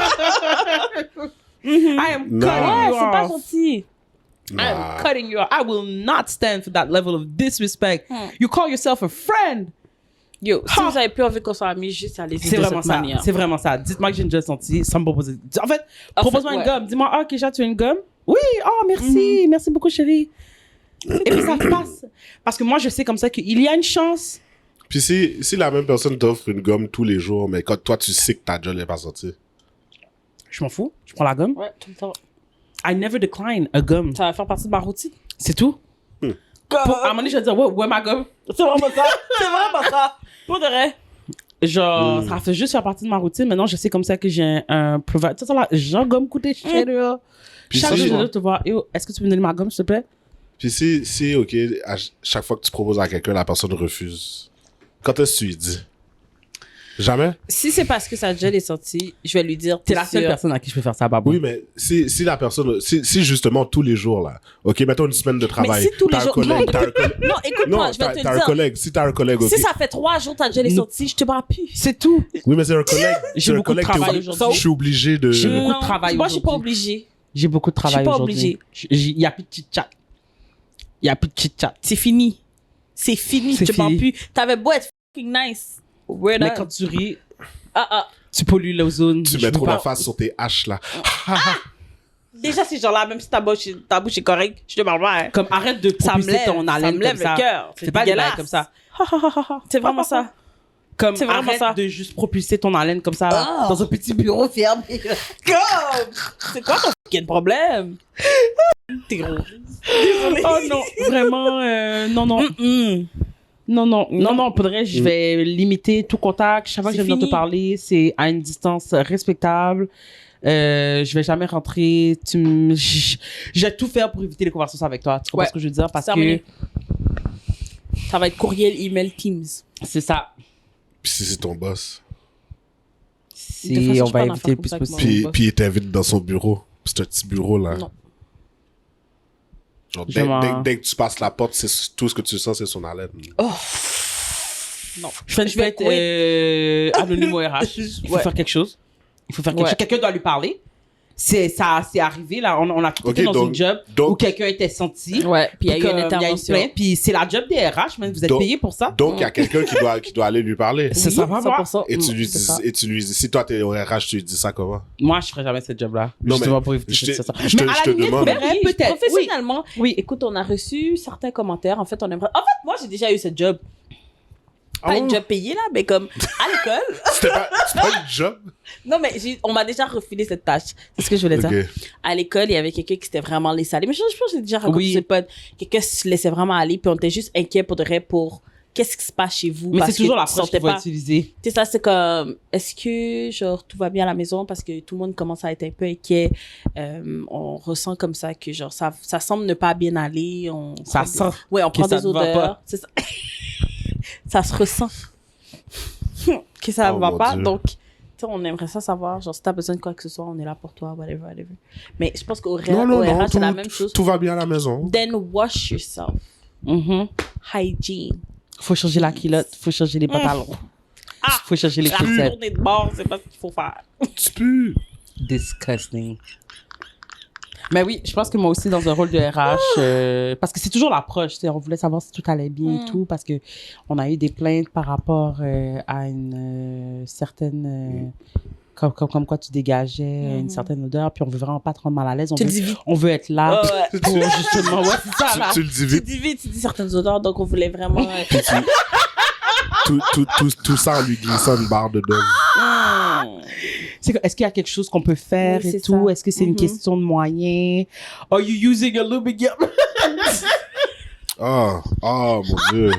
I am Non. cutting Ouais, you c'est pas off. gentil. Nah. I'm cutting you off. I will not stand for that level of disrespect. You call yourself a friend. Yo, si vous avez plus envie qu'on soit amis, juste allez-y C'est de vraiment cette ça. manière. C'est vraiment ça. Dites-moi que j'ai déjà senti sans me proposer. En fait, En propose-moi fait, une ouais. gomme. Dis-moi, ah, Kisha, tu as une gomme? Oui, oh, merci. Merci beaucoup, chérie. Et puis ça passe. Parce que moi, je sais comme ça qu'il y a une chance. Puis si la même personne t'offre une gomme tous les jours, mais quand toi, tu sais que ta gueule n'est pas sortie. Je m'en fous. Je prends la gomme. Ouais, tout le temps. I never decline a gomme. Ça va faire partie de ma routine. C'est tout. Pour, à un moment donné, je vais dire, ouais, ma gomme. C'est vraiment ça. C'est vraiment ça. Pour de vrai. Genre, ça fait juste faire partie de ma routine. Maintenant, je sais comme ça que j'ai un provider. Tu sais, là, genre, gomme coûter cher, là. Puis Chaque si- jour, je dois te voir. Yo, est-ce que tu peux me donner ma gomme, s'il te plaît? Puis si, OK, chaque fois que tu proposes à quelqu'un, la personne refuse. Quand est-ce que tu lui dis? Jamais? Si c'est parce que sa gel est sortie, je vais lui dire. T'es la seule sûr. personne à qui je peux faire ça, Babou. Oui, mais si la personne... Si justement tous les jours, là, OK, mettons une semaine de travail. si tous les t'as un jours- collègue, non, t'as un collègue... Non, écoute-moi, Non, je vais te t'as un dire. collègue. Si t'as un collègue, OK. Si ça fait 3 jours ta gel est sortie, je te bats plus. C'est tout. Oui, mais c'est un collègue. J'ai c'est un beaucoup de collègue, t'es travail obligé- aujourd'hui. Je suis obligé de... J'ai beaucoup de Non, travail moi, je suis pas aujourd'hui. obligée. J'ai beaucoup de travail Je suis pas aujourd'hui. Il n'y a plus de chit-chat. Il n'y a plus de chit-chat. C'est fini. C'est fini, C'est je te parle fini. plus. T'avais beau être fucking nice. We're Mais done. quand tu ris, Ah, tu pollues l'ozone. Tu Je mets veux trop pas- d'emphase sur tes haches, là. Déjà, ces gens-là, même si ta bouche est correcte, je te parle pas. Hein. Comme arrête de propulser ton haleine comme ça. Ça me lève le cœur. C'est pas des bails comme ça. C'est vraiment ça. Comme C'est vraiment arrête ça. de juste propulser ton haleine comme ça dans un petit bureau fermé. C'est quoi ton fucking problème? T'es gros. Désolée. Oh non, vraiment, non, faudrait, je vais limiter tout contact. Chaque fois que je viens de te parler, c'est à une distance respectable. Je vais jamais rentrer. Je vais tout faire pour éviter les conversations avec toi. Tu comprends ce que je veux dire? Parce que ça va être courriel, email, Teams. c'est ça. Puis si c'est ton boss. Si on va éviter le plus possible. Puis il t'invite dans son bureau. C'est un petit bureau, là. Non. Genre, dès que tu passes la porte, c'est tout ce que tu sens, c'est son haleine. Oh. Non. Je vais être anonyme au RH. Il faut faire quelque chose. Quelqu'un doit lui parler. C'est arrivé, là. On a tout été dans une job où quelqu'un était senti. Ouais, puis il y a eu une intervention. Puis c'est la job des RH, mais vous êtes payé pour ça. Donc, il y a quelqu'un qui doit aller lui parler. C'est ça, vraiment. Et tu lui dis, si toi, t'es au RH, tu lui dis ça comment? Moi, je ferais jamais cette job-là. Non, justement mais pour éviter ça. Je te demande. Peut-être. Professionnellement, oui. Écoute, on a reçu certains commentaires. En fait, moi, j'ai déjà eu cette job. Pas une job payée, là, mais comme à l'école. C'est pas une job? Non, mais on m'a déjà refilé cette tâche. C'est ce que je voulais dire. À l'école, il y avait quelqu'un qui s'était vraiment laissé aller. Mais je pense que j'ai déjà raconté ce pote. Quelqu'un se laissait vraiment aller, puis on était juste inquiet pour qu'est-ce qui se passe chez vous. Mais c'est toujours l'approche qu'il faut utiliser. C'est ça, c'est comme, est-ce que, genre, tout va bien à la maison parce que tout le monde commence à être un peu inquiet. On ressent comme ça que, genre, ça semble ne pas bien aller. Ça sent. Ouais, on prend des odeurs. C'est ça. Ça se ressent que ça va pas. Dieu. Donc, on aimerait ça savoir. Genre, si t'as besoin de quoi que ce soit, on est là pour toi, whatever. Mais je pense qu'au RH, c'est la même chose. Tout va bien à la maison. Then wash yourself. Hygiene. Faut changer la culotte, faut changer les pantalons. Faut changer les chaussettes. La tournée de bord, c'est pas ce qu'il faut faire. Tu peux. Disgusting. Mais oui, je pense que moi aussi, dans un rôle de RH, parce que c'est toujours l'approche, on voulait savoir si tout allait bien et tout, parce que on a eu des plaintes par rapport à une certaine... Comme quoi tu dégageais une certaine odeur, puis on veut vraiment pas te rendre mal à l'aise. On veut être là pour justement... Ouais, c'est ça, là. Tu le dis vite. Tu dis certaines odeurs, donc on voulait vraiment... tout ça en lui glissant une barre de dog. Est-ce qu'il y a quelque chose qu'on peut faire et tout? Est-ce que c'est une question de moyens? Are you using a lubricant? Oh, mon Dieu.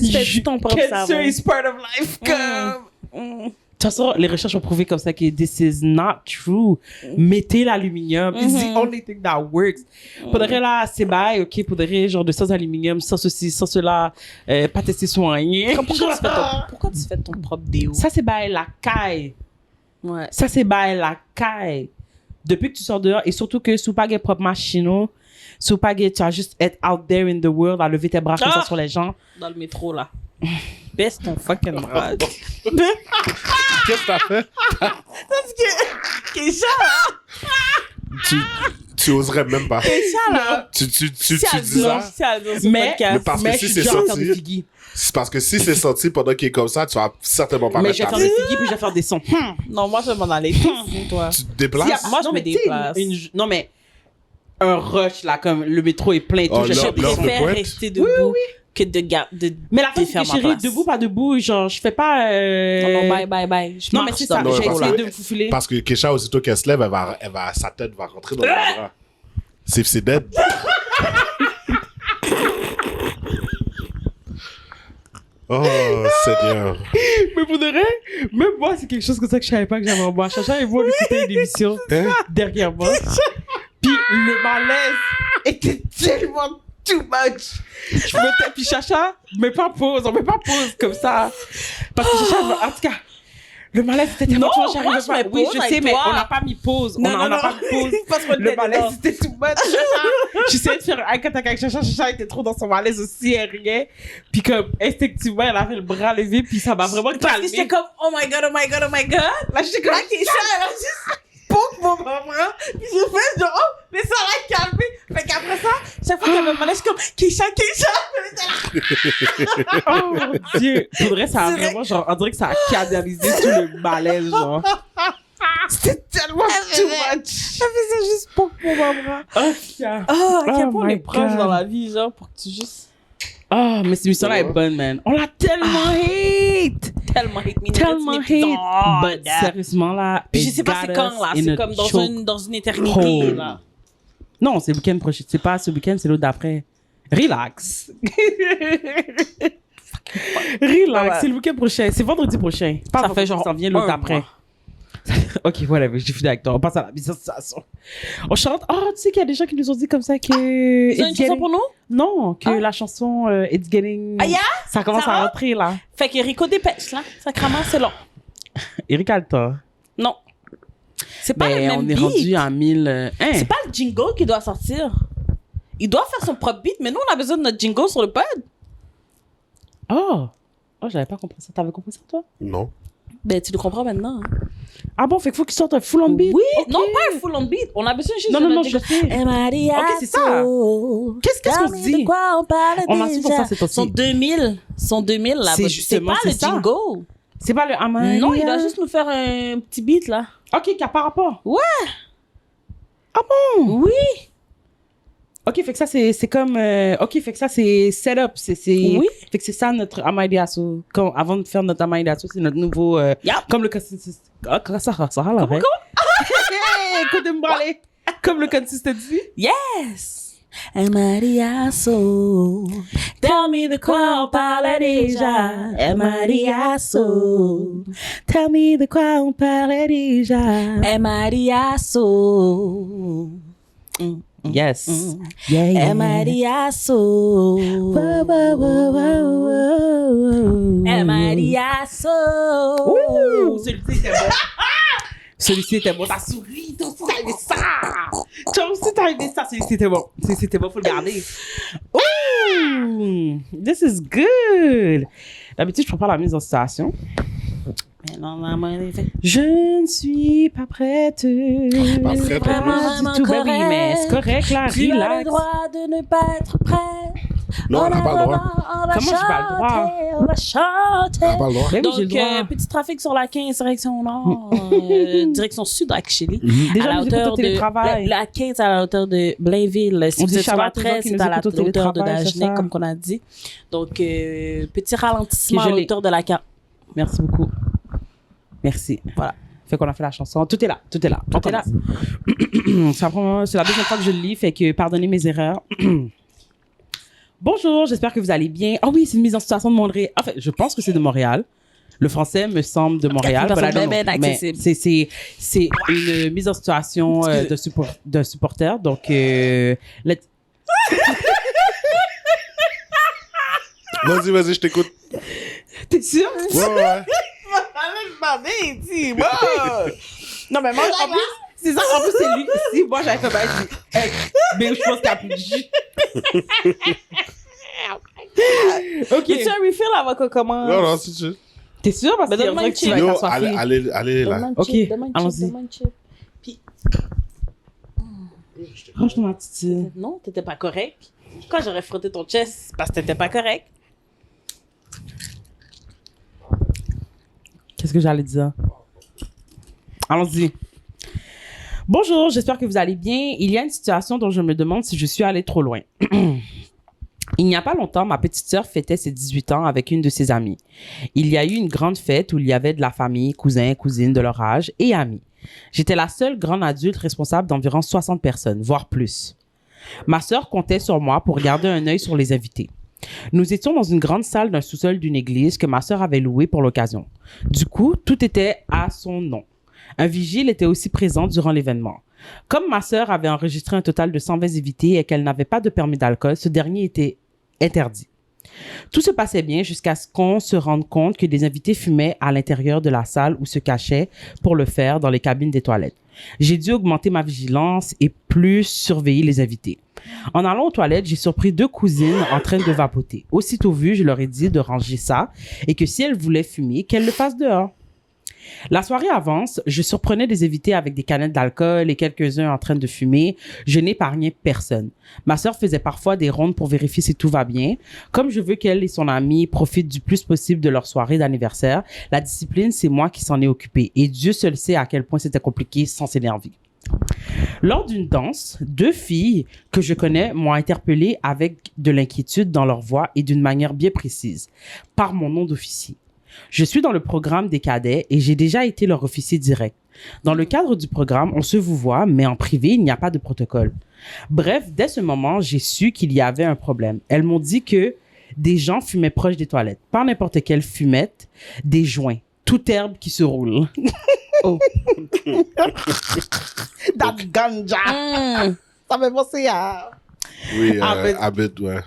C'est ton propre savon. Cancer is part of life. De toute façon, les recherches ont prouvé comme ça que this is not true. Mettez l'aluminium. It's the only thing that works. Faudrait là, c'est bail, ok, faudrait genre de sans aluminium, sans ceci, sans cela, pas tester soigné. Pourquoi tu fais ton propre déo? Ça, c'est bail la caille. Ouais. Ça, c'est bail la caille. Depuis que tu sors dehors, et surtout que sous pas de propre machine, sous pas tu vas juste être out there in the world, à lever tes bras comme ça sur les gens. Dans le métro, là. Baisse ton fucking bras. Qu'est-ce que t'as fait? Parce que Keisha, là. Tu oserais même pas. Keisha, là. Tu dis ça. Mais parce que si c'est sorti. C'est parce que si c'est sorti pendant qu'il est comme ça, tu vas certainement pas mettre ta. Mais je vais faire des figures puis je vais faire des sons. Non, moi, je vais m'en aller. Toi. Tu te déplaces? Moi, je me déplace. Non, mais un rush, là, comme le métro est plein et tout. Je préfère rester debout. Que de mais la fois que chérie, debout, pas debout, genre, je fais pas... Non, bye. Non, mais c'est ça, j'ai essayé de me faufiler. Parce que Keisha, aussitôt qu'elle se lève, sa tête va rentrer dans le bras. C'est dead. Oh, Seigneur. Mais pour de vrai, même moi, c'est quelque chose comme ça que je savais pas que j'avais en moi. Chacha et moi, on écoutait une émission derrière moi. Puis le malaise était tellement too much. Je me puis Chacha, on met pas pause comme ça. Parce que Chacha, en tout cas, le malaise était tellement too much, j'arrivais pas. Oui, je sais, mais on n'a pas mis pause. On n'a pas mis pause. Le malaise était too much. J'essayais de faire un contact avec Chacha. Chacha était trop dans son malaise aussi, elle riait. Puis comme, instinctivement, elle avait le bras levé, puis ça m'a vraiment calmé. Parce que j'étais comme, oh my god. Là, j'étais comme, Keisha, elle a juste poke mon bras. Puis j'ai fait genre, oh, mais ça l'a calmé. Fait qu'après ça, chaque fois qu'elle me demandait, je suis comme, Keisha. Oh mon Dieu. Pour vrai, ça a vraiment, genre, on dirait que ça a canalisé tout le malaise, genre. C'était tellement too much. Elle fait ça juste pour mon bras. Oh, À quel Oh point on my est proche God. dans la vie, genre, pour que tu juste... Oh, mais cette émission-là est bonne, man. On l'a tellement hate. Tellement hate me. Tellement hate. But But sérieusement, là. Puis je it sais pas got c'est quand, us là. in C'est a comme choke dans une éternité, hole. là. Non, c'est le week-end prochain. C'est pas ce week-end, c'est l'autre d'après. Relax. Relax, Ouais. c'est le week-end prochain. C'est vendredi prochain. Pas Ça vendredi, fait genre ça vient l'autre un d'après. mois. Ok, voilà, j'ai fini avec toi. On passe à la mise en situation. On chante. Oh, tu sais qu'il y a des gens qui nous ont dit comme ça que. Ils ont une chanson pour nous? Non, que Ah. la chanson It's Getting. Ah, yeah? Ça commence Ça à va? rentrer là. Fait que Rico dépêche, là. Sacrément, c'est long. Eric a le temps. Non. C'est pas le Ben, même on est beat. rendu à 1000. Hein? C'est pas le jingle qui doit sortir. Il doit faire son propre beat, mais nous, on a besoin de notre jingle sur le pod. Oh, j'avais pas compris ça. T'avais compris ça, toi? Non. Ben, tu le comprends maintenant. Hein. Ah bon, fait qu'il faut qu'il sorte un full on beat? Oui, Ok. non, pas un full on beat. On a besoin juste Non, de non, non, notre je jingle. sais. Maria, Ok, c'est ça. Qu'est-ce qu'on se dit? De quoi on parle On m'a su pour déjà? ça, c'est aussi. Son 2000, là. C'est C'est justement, pas c'est le ça. jingle. C'est pas le Amalia? Non, il doit juste nous faire un petit beat, là. Ok, qui a pas rapport. Ouais. Ah bon? Oui. Ok, fait que ça, c'est comme. Ok, fait que ça, c'est setup. Oui. Fait que c'est ça notre Amaidiaso. Avant de faire notre Amaidiaso, c'est notre nouveau. Yep. Comme le consistency. Ah, ça, là, ouais. Écoute, me parler. Comme le consistency. Yes. Mariaso, tell me de quoi on parle déjà. Mariaso, Tell me de quoi on parlait déjà. Mariaso, Yes. Yeah, yeah. Mariaso, Wow, wow, wow, wow, wow. Mariaso. Ouh, celui-ci était bon. Celui-ci était bon. T'as souri, toi aussi t'as aimé ça. Toi aussi t'as aimé ça. Celui-ci était bon. Celui-ci était bon, faut le garder. Ouh, this is good. D'habitude, je prends pas la mise en situation. Mais non, maman, il fait. Je ne suis pas prête. Pas prête, vraiment du tout, ben oui, correct. mais c'est correct, là, Tu as le relax. droit de ne pas être prêt. Non, on n'a pas le droit. On va Comment j'ai pas le droit? chanter, on va chanter. On n'a pas le droit. Ben oui, Donc, j'ai le droit. petit trafic sur la 15, direction nord, direction sud, actually. Déjà, à la nous écoutons hauteur au de télétravail. la 15 à la hauteur de Blainville. Si On vous dit êtes sur la Charlotte aux gens 13, qui c'est nous à la écoutent au hauteur de télétravail, c'est Dagenais, ça. comme qu'on a dit. Donc, petit ralentissement Que je à l'ai. hauteur de la 40. Merci beaucoup. Merci. Voilà. Fait qu'on a fait la chanson. Tout est là. Tout est là. Tout est là. C'est la deuxième fois que je le lis, fait que pardonnez mes erreurs. Bonjour, j'espère que vous allez bien. Ah oui, c'est une mise en situation de Montréal. En fait, je pense que c'est de Montréal. Le français me semble de Montréal. Personne Voilà, bien mais accessible. c'est une mise en situation d'un supporter. Donc, let's- Vas-y, je t'écoute. t'es sûr? Ouais, ouais. Non, mais moi, en plus, c'est ça, en plus, c'est lui. Si moi, j'avais fait, mais je pense qu'il y a plus de jus. Ok. Y a-tu un refill avant qu'on commence? Non, c'est sûr. T'es sûr? Parce Mais que donne-moi on dirait une que tu vas Yo, être assoiffé. allez là. Donne-moi une Ok, chip, donne-moi une chip, allons-y. donne-moi une chip. Puis, Franchement, ma petite. non, t'étais pas correct. Quand j'aurais frotté ton chest, c'est parce que t'étais pas correct. Qu'est-ce que j'allais dire? Allons-y. Bonjour, j'espère que vous allez bien. Il y a une situation dont je me demande si je suis allée trop loin. Il n'y a pas longtemps, ma petite sœur fêtait ses 18 ans avec une de ses amies. Il y a eu une grande fête où il y avait de la famille, cousins, cousines de leur âge et amis. J'étais la seule grande adulte responsable d'environ 60 personnes, voire plus. Ma sœur comptait sur moi pour garder un œil sur les invités. Nous étions dans une grande salle d'un sous-sol d'une église que ma sœur avait louée pour l'occasion. Du coup, tout était à son nom. Un vigile était aussi présent durant l'événement. Comme ma sœur avait enregistré un total de 120 invités et qu'elle n'avait pas de permis d'alcool, ce dernier était interdit. Tout se passait bien jusqu'à ce qu'on se rende compte que des invités fumaient à l'intérieur de la salle ou se cachaient pour le faire dans les cabines des toilettes. J'ai dû augmenter ma vigilance et plus surveiller les invités. En allant aux toilettes, j'ai surpris 2 cousines en train de vapoter. Aussitôt vu, je leur ai dit de ranger ça et que si elles voulaient fumer, qu'elles le fassent dehors. La soirée avance, je surprenais des invités avec des canettes d'alcool et quelques-uns en train de fumer. Je n'épargnais personne. Ma sœur faisait parfois des rondes pour vérifier si tout va bien. Comme je veux qu'elle et son amie profitent du plus possible de leur soirée d'anniversaire, la discipline, c'est moi qui s'en ai occupé. Et Dieu seul sait à quel point c'était compliqué sans s'énerver. Lors d'une danse, 2 filles que je connais m'ont interpellée avec de l'inquiétude dans leur voix et d'une manière bien précise, par mon nom d'officier. Je suis dans le programme des cadets et j'ai déjà été leur officier direct. Dans le cadre du programme, on se vouvoie, mais en privé, il n'y a pas de protocole. Bref, dès ce moment, j'ai su qu'il y avait un problème. Elles m'ont dit que des gens fumaient proche des toilettes. Pas n'importe quelle fumette, des joints. Toute herbe qui se roule. Oh. That ganja. Ça me fait penser à... Oui, Abed, ouais.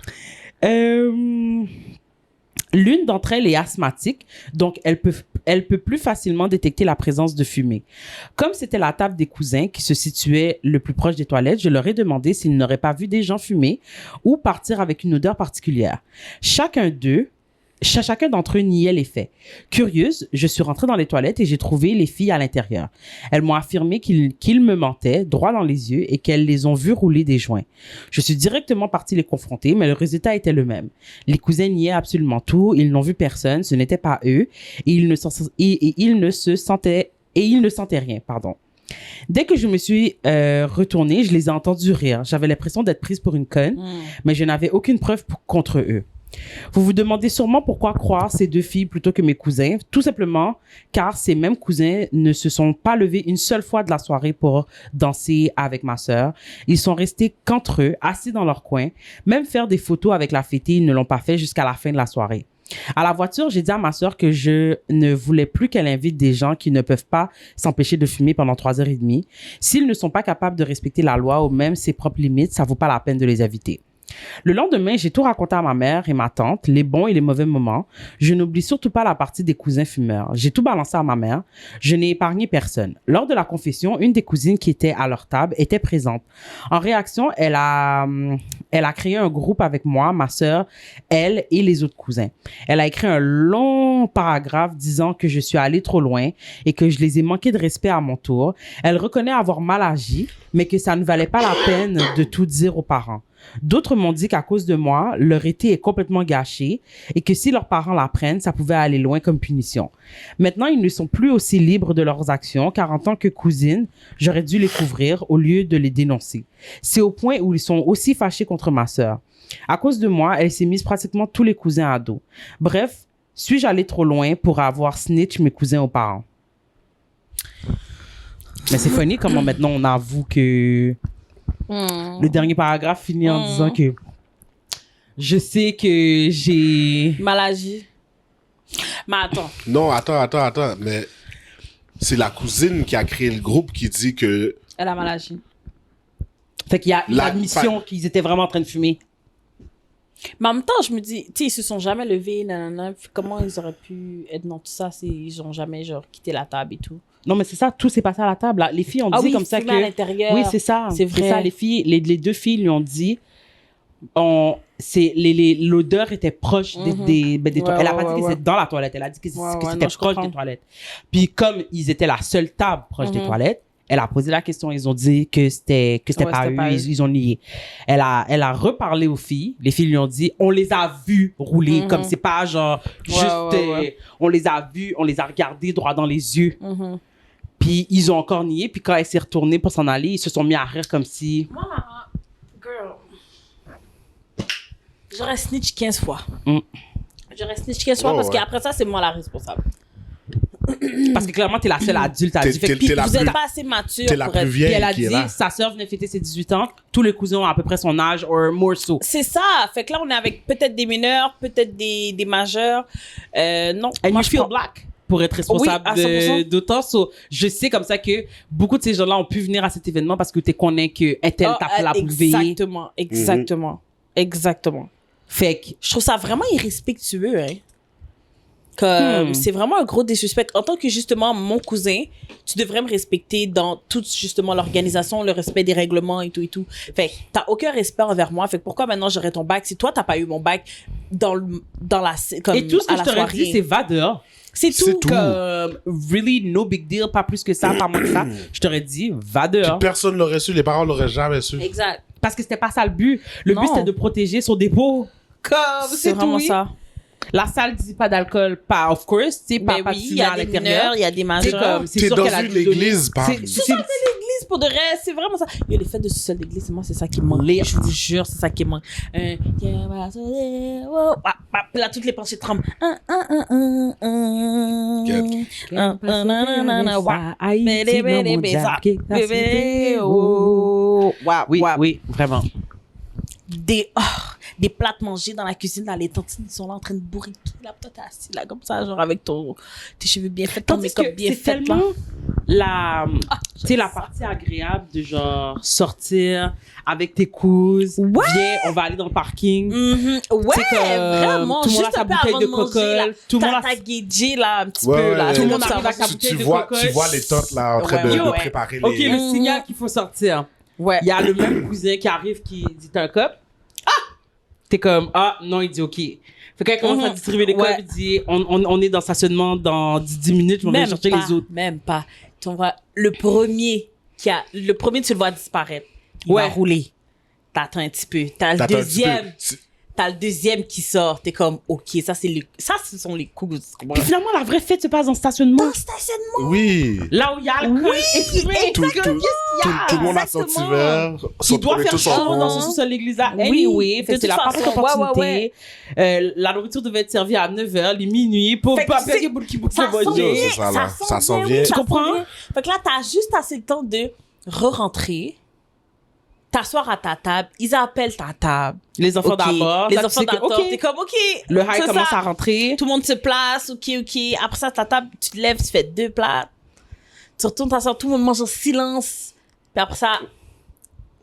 L'une d'entre elles est asthmatique, donc elle peut plus facilement détecter la présence de fumée. Comme c'était la table des cousins qui se situait le plus proche des toilettes, je leur ai demandé s'ils n'auraient pas vu des gens fumer ou partir avec une odeur particulière. Chacun d'entre eux niait les faits. Curieuse, je suis rentrée dans les toilettes et j'ai trouvé les filles à l'intérieur. Elles m'ont affirmé qu'ils me mentaient droit dans les yeux et qu'elles les ont vus rouler des joints. Je suis directement partie les confronter, mais le résultat était le même. Les cousins niaient absolument tout, ils n'ont vu personne, ce n'était pas eux, et ils ne sentaient rien, pardon. Dès que je me suis retournée, je les ai entendus rire. J'avais l'impression d'être prise pour une conne, mais je n'avais aucune preuve contre eux. Vous vous demandez sûrement pourquoi croire ces 2 filles plutôt que mes cousins. Tout simplement car ces mêmes cousins ne se sont pas levés une seule fois de la soirée pour danser avec ma sœur. Ils sont restés qu'entre eux, assis dans leur coin. Même faire des photos avec la fêtée, ils ne l'ont pas fait jusqu'à la fin de la soirée. À la voiture, j'ai dit à ma sœur que je ne voulais plus qu'elle invite des gens qui ne peuvent pas s'empêcher de fumer pendant 3h30. S'ils ne sont pas capables de respecter la loi ou même ses propres limites, ça vaut pas la peine de les inviter. Le lendemain, j'ai tout raconté à ma mère et ma tante, les bons et les mauvais moments. Je n'oublie surtout pas la partie des cousins fumeurs. J'ai tout balancé à ma mère. Je n'ai épargné personne. Lors de la confession, une des cousines qui était à leur table était présente. En réaction, elle a créé un groupe avec moi, ma sœur, elle et les autres cousins. Elle a écrit un long paragraphe disant que je suis allée trop loin et que je les ai manqué de respect à mon tour. Elle reconnaît avoir mal agi, mais que ça ne valait pas la peine de tout dire aux parents. D'autres m'ont dit qu'à cause de moi, leur été est complètement gâché et que si leurs parents l'apprennent, ça pouvait aller loin comme punition. Maintenant, ils ne sont plus aussi libres de leurs actions car en tant que cousine, j'aurais dû les couvrir au lieu de les dénoncer. C'est au point où ils sont aussi fâchés contre ma sœur. À cause de moi, elle s'est mise pratiquement tous les cousins à dos. Bref, suis-je allée trop loin pour avoir snitch mes cousins aux parents? Mais c'est funny comment maintenant on avoue que... Le dernier paragraphe finit en disant que je sais que j'ai mal agi. Mais attends. Non, attends. Mais c'est la cousine qui a créé le groupe qui dit que... Elle a mal agi. Fait qu'il y a l'admission qu'ils étaient vraiment en train de fumer. Mais en même temps, je me dis, tu sais, ils se sont jamais levés, nanana, comment ils auraient pu être dans tout ça s'ils ont jamais, genre, quitté la table et tout. Non, mais c'est ça, tout s'est passé à la table. Là. Les filles ont dit comme ça que... à l'intérieur. Oui, c'est ça. C'est vrai. C'est ça, les 2 filles lui ont dit... l'odeur était proche des toilettes. Elle a pas dit que c'était dans la toilette. Elle a dit que c'était proche des toilettes. Puis comme ils étaient la seule table proche des toilettes, elle a posé la question. Ils ont dit que c'était pas eux. Ils ont nié. Elle a reparlé aux filles. Les filles lui ont dit, on les a vues rouler. Comme c'est pas genre on les a vues, on les a regardées droit dans les yeux. Puis ils ont encore nié. Puis quand elle s'est retournée pour s'en aller, ils se sont mis à rire comme si... Girl. J'aurais snitch 15 fois. J'aurais snitch 15 fois parce qu'après ça, c'est moi la responsable. Parce que clairement, t'es la seule adulte à dire. Vous êtes pas assez mature pour être... Puis elle a dit, sa sœur venait fêter ses 18 ans. Tous les cousins ont à peu près son âge, or more so. C'est ça. Fait que là, on est avec peut-être des mineurs, peut-être des majeurs. Non. Moi, je feel black pour être responsable d'autant. So, je sais comme ça que beaucoup de ces gens-là ont pu venir à cet événement parce que tu connais que Ethel t'a fait la bouveille. Exactement. Fait que je trouve ça vraiment irrespectueux, hein. Comme, c'est vraiment un gros disrespect. En tant que, justement, mon cousin, tu devrais me respecter dans toute, justement, l'organisation, le respect des règlements et tout. Fait que t'as aucun respect envers moi. Fait que pourquoi maintenant j'aurais ton bac si toi, t'as pas eu mon bac dans la, comme, et tout ce que je t'aurais dit, c'est va dehors. C'est tout. Comme, really, no big deal, pas plus que ça, pas moins que ça. Je t'aurais dit, va dehors. Personne l'aurait su, les parents l'auraient jamais su. Exact. Parce que c'était pas ça le but. Le but, Non. c'était de protéger son dépôt. Comme, C'est vraiment oui. ça. La salle dit pas d'alcool, pas, of course, tu sais, pas, Mais pas de oui, il y fumée a à des l'intérieur. mineurs, il y a des C'est majeurs. comme, c'est T'es sûr dans qu'elle a une dû donner- église, Pam. c'est- L'église, pour de vrai, c'est vraiment ça. Il y a les fêtes de sous-sol d'église, moi, c'est ça qui me manque. Je vous jure, c'est ça qui me manque. Là, toutes les pensées tremblent. Oui, oui, vraiment. Des plats mangés dans la cuisine, là, les tantines sont là en train de bourrer tout. Là, toi, t'es assis là, comme ça, genre avec tes cheveux bien faits, ton Tandis que make-up bien c'est fait, là. tellement tu sais, la partie agréable de genre sortir avec tes cousins. Ouais. Viens, on va aller dans le parking. Ouais, C'est comme, vraiment. tout le monde Juste a sa un peu bouteille avant de de manger, coca, là, tout le monde a- t'as gagé, là, un petit Ouais, peu, là. ouais, tout le Comme monde ça, arrive avec sa Tu, bouteille tu de vois, coca. tu vois les tantes là en train de, Ouais. de Yo, préparer OK, les... le signal qu'il faut sortir. Ouais. Il y a le même cousin qui arrive qui dit t'as un cup. Ah! T'es comme ah non, il dit OK. Fait qu'elle commence à distribuer les cups, Ouais. il dit on est dans le stationnement dans 10 minutes, je vais aller chercher les autres. Même pas. Tu vois, le premier, tu le vois disparaître. Il Ouais. va rouler. T'attends un petit peu. T'as le T'attends un petit peu. deuxième. T'as le deuxième qui sort. T'es comme, OK, ça, ce sont les coups. Puis finalement, la vraie fête se passe dans le stationnement. Stationnement. Oui. Là où il y a l'alcool et Tout, tout, tout le monde a son petit verre. Il doit faire tous sont chaud dans bons. ce sous-sol l'église là. Oui, Anyway, de fait que c'est toute la parfaite façon, opportunité. La nourriture devait être servie à 9h, les minuit, pour Fait que pas c'est- payer beaucoup Ça de s'en budget. vient. c'est ça, là. Ça s'en vient, vient. oui, Tu ça s'en comprends? vient. Fait que là, t'as juste assez le temps de re-rentrer, t'asseoir à ta table, ils appellent ta table. Les enfants OK. d'abord. Les là, tu enfants sais que, d'abord, OK, t'es comme, OK. le high c'est commence ça. à rentrer. Tout le monde se place, OK. Après ça, ta table, tu te lèves, tu fais 2 plats. Tu retournes t'asseoir, tout le monde mange en silence. Puis après ça,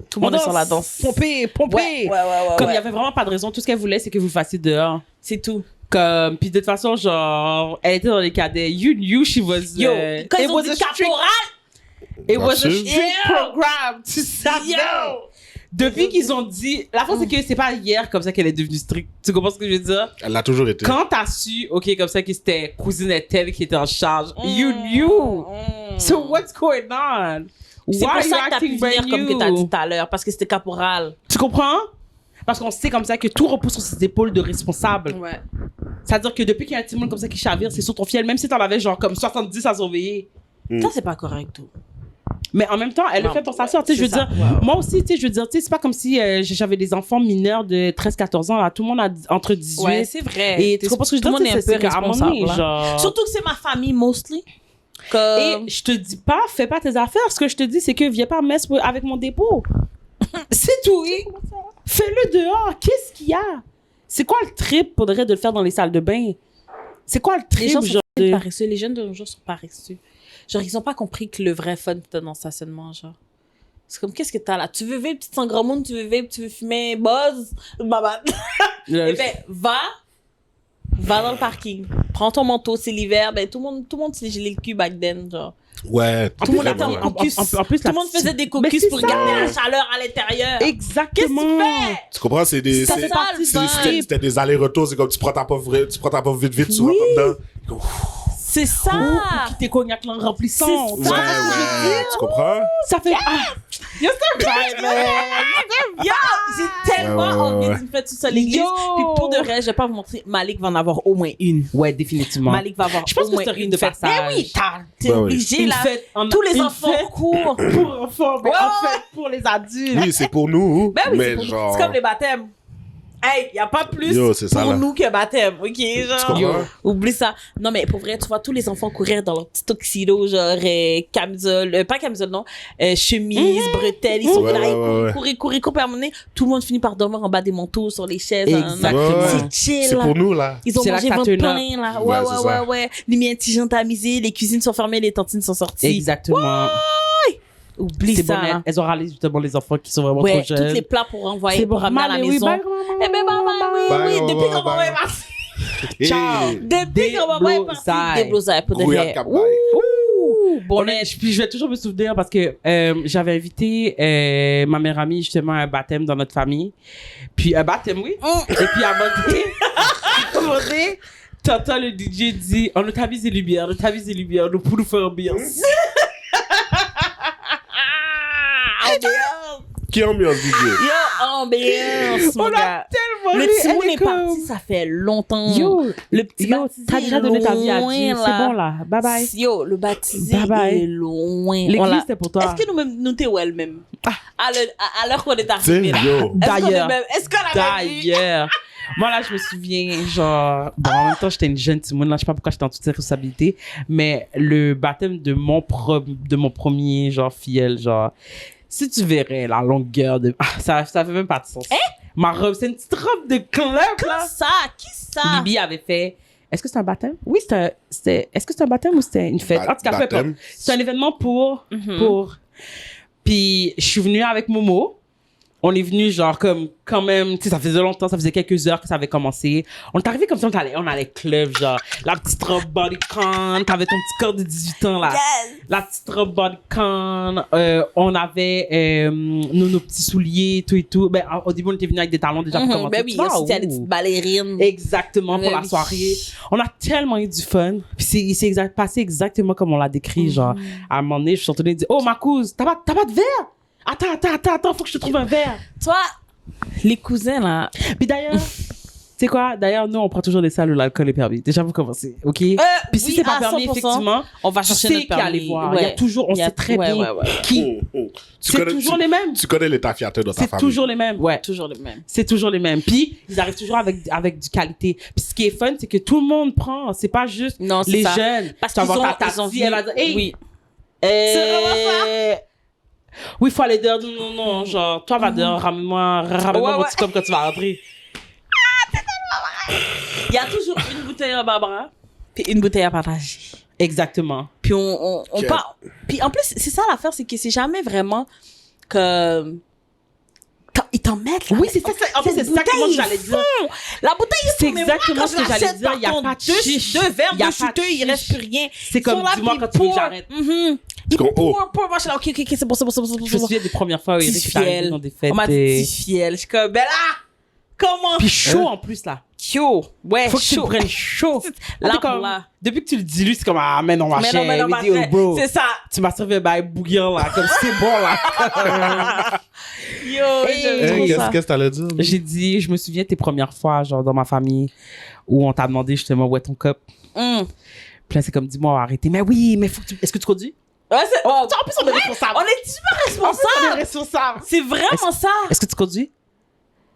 tout le monde est sur la danse. Pomper. Ouais. Comme il y avait vraiment pas de raison, tout ce qu'elle voulait, c'est que vous fassiez dehors. C'est tout. Comme, puis de toute façon, genre, elle était dans les cadets. You knew she was. Yo, quand it ils ont was dit a strict- caporal, It was a Absolument. strict Yo. program. Tu savais. Yo. Depuis qu'ils ont dit. La fois, c'est que c'est pas hier comme ça qu'elle est devenue stricte. Tu comprends ce que je veux dire? Elle l'a toujours été. Quand t'as su, OK, comme ça, que c'était cousine telle qui était en charge, you knew. So what's going on? C'est pour Why ça you que t'as pu acting venir brand comme que t'as new? dit tout à l'heure, parce que c'était caporal. Tu comprends? Parce qu'on sait comme ça que tout repose sur ses épaules de responsable. Ouais. C'est-à-dire que depuis qu'il y a un petit monde comme ça qui chavire, c'est sur ton fiel, même si t'en avais genre comme 70 à surveiller. Ça, c'est pas correct, tout. Mais en même temps, elle le Non, fait pour sa soeur. Tu sais, je veux c'est ça. dire, moi aussi, tu sais, je veux dire, tu sais, c'est pas comme si j'avais des enfants mineurs de 13-14 ans, là. Tout le monde a entre 18. Ouais, c'est vrai. Et tu comprends ce que je Tout le veux monde dire? est un C'est peu qu'à un moment donné, responsable, là. genre... Surtout que c'est ma famille, mostly. Comme... Et je te dis pas, fais pas tes affaires. Ce que je te dis, c'est que viens pas mess avec mon dépôt. C'est tout, oui. Fais-le dehors. Qu'est-ce qu'il y a? C'est quoi le trip pour de le faire dans les salles de bain? C'est quoi le Les trip, gens sont genre de... paresseux. Les jeunes de nos jours sont paresseux. Genre, ils ont pas compris que le vrai fun, c'était dans le stationnement, genre. C'est comme, qu'est-ce que t'as là? Tu veux vape, petite sans grand monde, tu veux vape, tu veux fumer, buzz, baba. Eh ben, va dans le parking. Prends ton manteau, c'est l'hiver. Ben, tout le monde s'est gelé le cul back then, genre. Ouais. Tout le monde était vraiment, en ouais. caucus. en plus, Tout le monde faisait des caucus c'est pour ça. garder la chaleur à l'intérieur. Qu'est-ce Exactement. que tu fais? Tu comprends? C'est des... Ça c'est- fait ça, le c'est- vibe. C'était des allers-retours. C'est comme tu prends ta pauvre vite, tu rentres dedans. C'est ça. Qui tes cognac là en remplissant. C'est Ouais, ouais. Tu comprends? Ça fait... Ah, Yo, j'ai tellement Ouais, ouais, envie ouais. d'une fête sous l'église. Yo. Puis pour de vrai, je vais pas vous montrer, Malik va en avoir au moins une. Ouais, définitivement. Malik va avoir Je pense au que moins c'est une une de fête. passage. Mais oui, t'es Ouais, ouais. obligé Une là. fête en- Tous les une enfants fête courent. pour enfants, mais Ouais. en fait pour les adultes. Oui, c'est pour nous. Ben oui, mais c'est pour nous. genre... C'est comme les baptêmes. Hey, y a pas plus Yo, c'est ça, pour là. nous que baptême, ok? Tu Genre, comprends? oublie ça. Non, mais pour vrai, tu vois, tous les enfants courir dans leur petit tuxedo, genre, camisole, pas camisole, non, chemise, bretelles, ils sont Ouais, là, ouais, ils ouais, courent, puis à un moment donné, tout le monde finit par dormir en bas des manteaux, sur les chaises. Exactement. Ouais, ouais. C'est chill, C'est là. pour nous, là. Ils ont C'est là mangé que ça ventre turn plein, là. Ouais, Ouais, c'est ouais, ça. ouais. Les miens tigeants tamisés, les cuisines sont fermées, les tantines sont sorties. Exactement. Oublie C'est ça. bon, là. elles ont râlé justement les enfants qui sont vraiment Ouais, trop tous jeunes. les plats pour renvoyer, C'est pour bon, ramener à la Maman, oui, maison. bye, Eh ben, maman, oui, Bye, oui, depuis bye, que maman bye. est partie. Ciao. Depuis que maman est partie, Déblosaille. déblosaille pour de Grouillade vrai. cap Ouh, Bon, bonnet. puis je vais toujours me souvenir parce que j'avais invité ma meilleure amie justement à un baptême dans notre famille. Puis un baptême, oui. Et puis à un moment donné, T'entends le DJ dit, on ne t'avise les lumières, nous pour nous faire ambiance. Qui ambiance DJ? Yo, ambiance, mon On a gars. tellement Le ri, petit monde elle est est comme- parti, ça fait longtemps. Yo, le petit yo, baptisé t'as déjà est donné ta vie à loin, Dieu, c'est bon là, bye bye. Yo, le baptisé Bye bye. est loin. On L'église l'a- c'est pour toi. Est-ce que nous-mêmes, nous t'es well même? À l'heure qu'on est Tu arrivé sais, là. yo. D'ailleurs. Est-ce qu'on a même vu? D'ailleurs, moi là, je me souviens, genre, bon, en même temps, j'étais une jeune Simone, là, je sais pas pourquoi j'étais en toute responsabilité, mais le baptême de mon premier, genre, filleul, genre, si tu verrais la longueur de. Ah, ça fait même pas de sens. Ma robe, c'est une petite robe de club, là. Qui ça? Libby avait fait. Est-ce que c'est un baptême? Oui, c'était. Est-ce que c'est un baptême ou c'était une fête? En tout cas, peu importe. Baptême. C'est un événement pour. Puis, je suis venue avec Momo. On est venu, genre, comme, quand même, tu sais, ça faisait longtemps, ça faisait quelques heures que ça avait commencé. On est arrivé comme ça, on allait club, genre, la petite robe bodycon, t'avais ton petit corps de 18 ans, là. Yes! La petite robe bodycon, on avait nos petits souliers, tout et tout. Ben, au début, on était venu avec des talons déjà pour commencer. Ben oui, Tu vois, c'était des ouh. petites ballerines. Exactement, pour Ben la oui. soirée. On a tellement eu du fun. Puis c'est passé exactement comme on l'a décrit. Genre, à un moment donné, je suis retournée et dit, oh, ma cousine, t'as pas de verre? Attends, faut que je te trouve un verre. Toi, les cousins, là. Puis d'ailleurs, tu sais quoi? D'ailleurs, nous, on prend toujours des salles où l'alcool est permis. Déjà, vous commencez, OK? Puis si oui, c'est pas à permis, 100%, effectivement, on va tu chercher sais notre qui aller permis. voir. Il y a toujours, on sait très bien qui. Tu C'est connais- toujours tu- les mêmes. Tu connais l'état fiateur dans ta C'est famille. toujours les mêmes, ouais. Toujours les mêmes. C'est toujours les mêmes. Puis, ils arrivent toujours avec du qualité. Puis, ce qui est fun, c'est que tout le monde prend. C'est pas juste Non, c'est les ça. jeunes. Parce Tu vas qu'ils voir ta ont taxi, vu. elle va dire, hey, Oui. c'est vraiment Oui, il faut aller dehors. Non. Genre, toi, va dehors, ramène-moi Ouais, mon ouais. petit comme quand tu vas rentrer. Il y a toujours une bouteille à Barbara, puis une bouteille à partager. Exactement. Puis on Ok. part. Puis en plus, c'est ça l'affaire, c'est que c'est jamais vraiment que. Ils t'en mettent là. Oui, c'est ça. En fait, c'est exactement ce que j'allais dire. La bouteille est C'est fou, mais moi, exactement quand ce que je j'allais l'achète, dire. par Il y a contre, pas de deux chiche. verres Il y a de pas chuteux, il chiche. reste plus rien. C'est comme, Ils sont là, dis-moi puis quand tu veux que pour. j'arrête. Ils qu'on- oh. pour. Moi, je suis là, ok, c'est bon. Je me souviens des premières fois où Petit Eric est arrivé fiel. dans des fêtes. On m'a dit petit fiel. Je suis comme, ben là, comment? Puis chaud en plus, là. Chaud. Ouais, Faut que tu chaud. le prennes chaud. Là, T'es comme- là. Depuis que tu le dilues, c'est comme, ah, mais non, ma Mais chère. non, ma Il dit, oh, frère, bro, c'est ça. tu m'as servi un bail bouillant, là. Comme, c'est bon, là. Yo, Hey, j'aime trop Qu'est-ce ça. que t'allais dire? J'ai dit, je me souviens tes premières fois, genre, dans ma famille, où on t'a demandé justement où est ton cup. Hum. Puis là, c'est comme, dis-moi, arrêtez. Mais oui, mais faut que tu... Est-ce que tu conduis? Ouais, c'est. En plus, on est responsable. On est super En plus, on est responsable. responsable. C'est vraiment ça. Est-ce que tu conduis?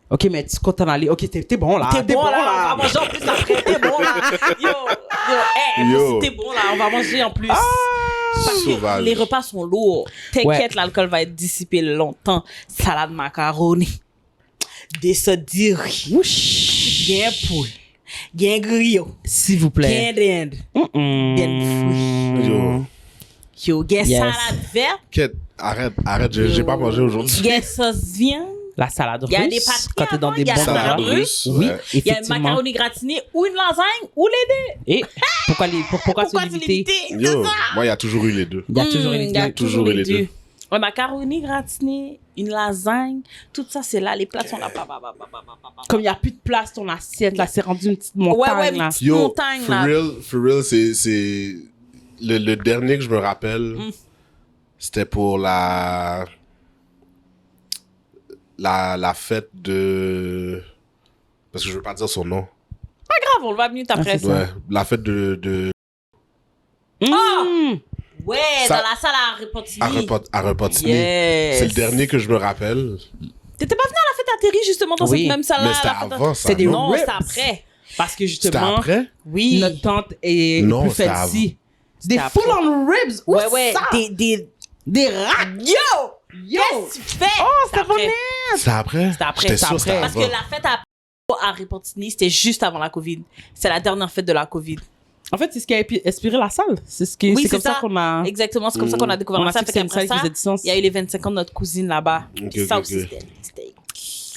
Ok, mais tu comptes t'en aller. Ok, t'es bon, là. T'es bon là, on va manger en plus après. T'es bon là. Yo. T'es bon là, on va manger en plus. Parce que Sauvage. les repas sont lourds. T'inquiète, l'alcool va être dissipé longtemps. Salade macaroni. Des sauces de riz. Ouch. Bien poule. Bien griot. S'il vous Bien plaît. dinde. Mm-mm. Yo. Yo, bien Yes. salade verte. Quête, arrête, j'ai pas mangé aujourd'hui. Bien sauce viande. La salade russe. Il y a des pâtes quand t'es dans des il y a bons la salade endroits. russe. Oui, ouais. Il y a un effectivement. macaroni gratiné ou une lasagne ou les deux. Et pourquoi Pourquoi se tu limiter? limiter? Yo, moi, il y a toujours eu les deux. Il y a toujours Il y a une toujours les deux. Un macaroni gratiné, une lasagne, tout ça c'est là, les plats sont là. Comme il n'y a plus de place, ton assiette, là, c'est rendu une petite montagne, Ouais, là. une petite Yo, montagne là. for real, c'est le dernier que je me rappelle, c'était pour la fête de, parce que je veux pas dire son nom. Pas grave, on le va venir après. c'est Ouais, la fête de Mmh. Ouais, Ça- dans la salle à Repentigny. à Repentigny. Yes. C'est le dernier que je me rappelle. T'étais pas venu à la fête à Terry justement dans Oui, cette même salle là? Mais c'était avant ça. C'est des non? Non, ribs. c'était après. Parce que C'était justement, après? Oui. notre tante est Non, plus c'était fancy. Des après. full-on ribs. Où Ouais, ça? Des rats. Yo! Yo! Qu'est-ce que tu fais? Oh, C'était après. C'est après? C'était après, J'étais c'était sûr que c'était Parce que avant. la fête à Repentigny, c'était juste avant la COVID. C'est la dernière fête de la COVID. En fait, c'est ce qui a inspiré la salle. C'est ce qui, Oui, c'est comme c'est ça ça. qu'on a. Exactement, c'est comme ça qu'on a découvert On la a salle. fixé Fait une qu'après salle qui ça, faisait du sens. il y a eu les 25 ans de notre cousine là-bas. Ok, Ça ok, aussi, ok. c'était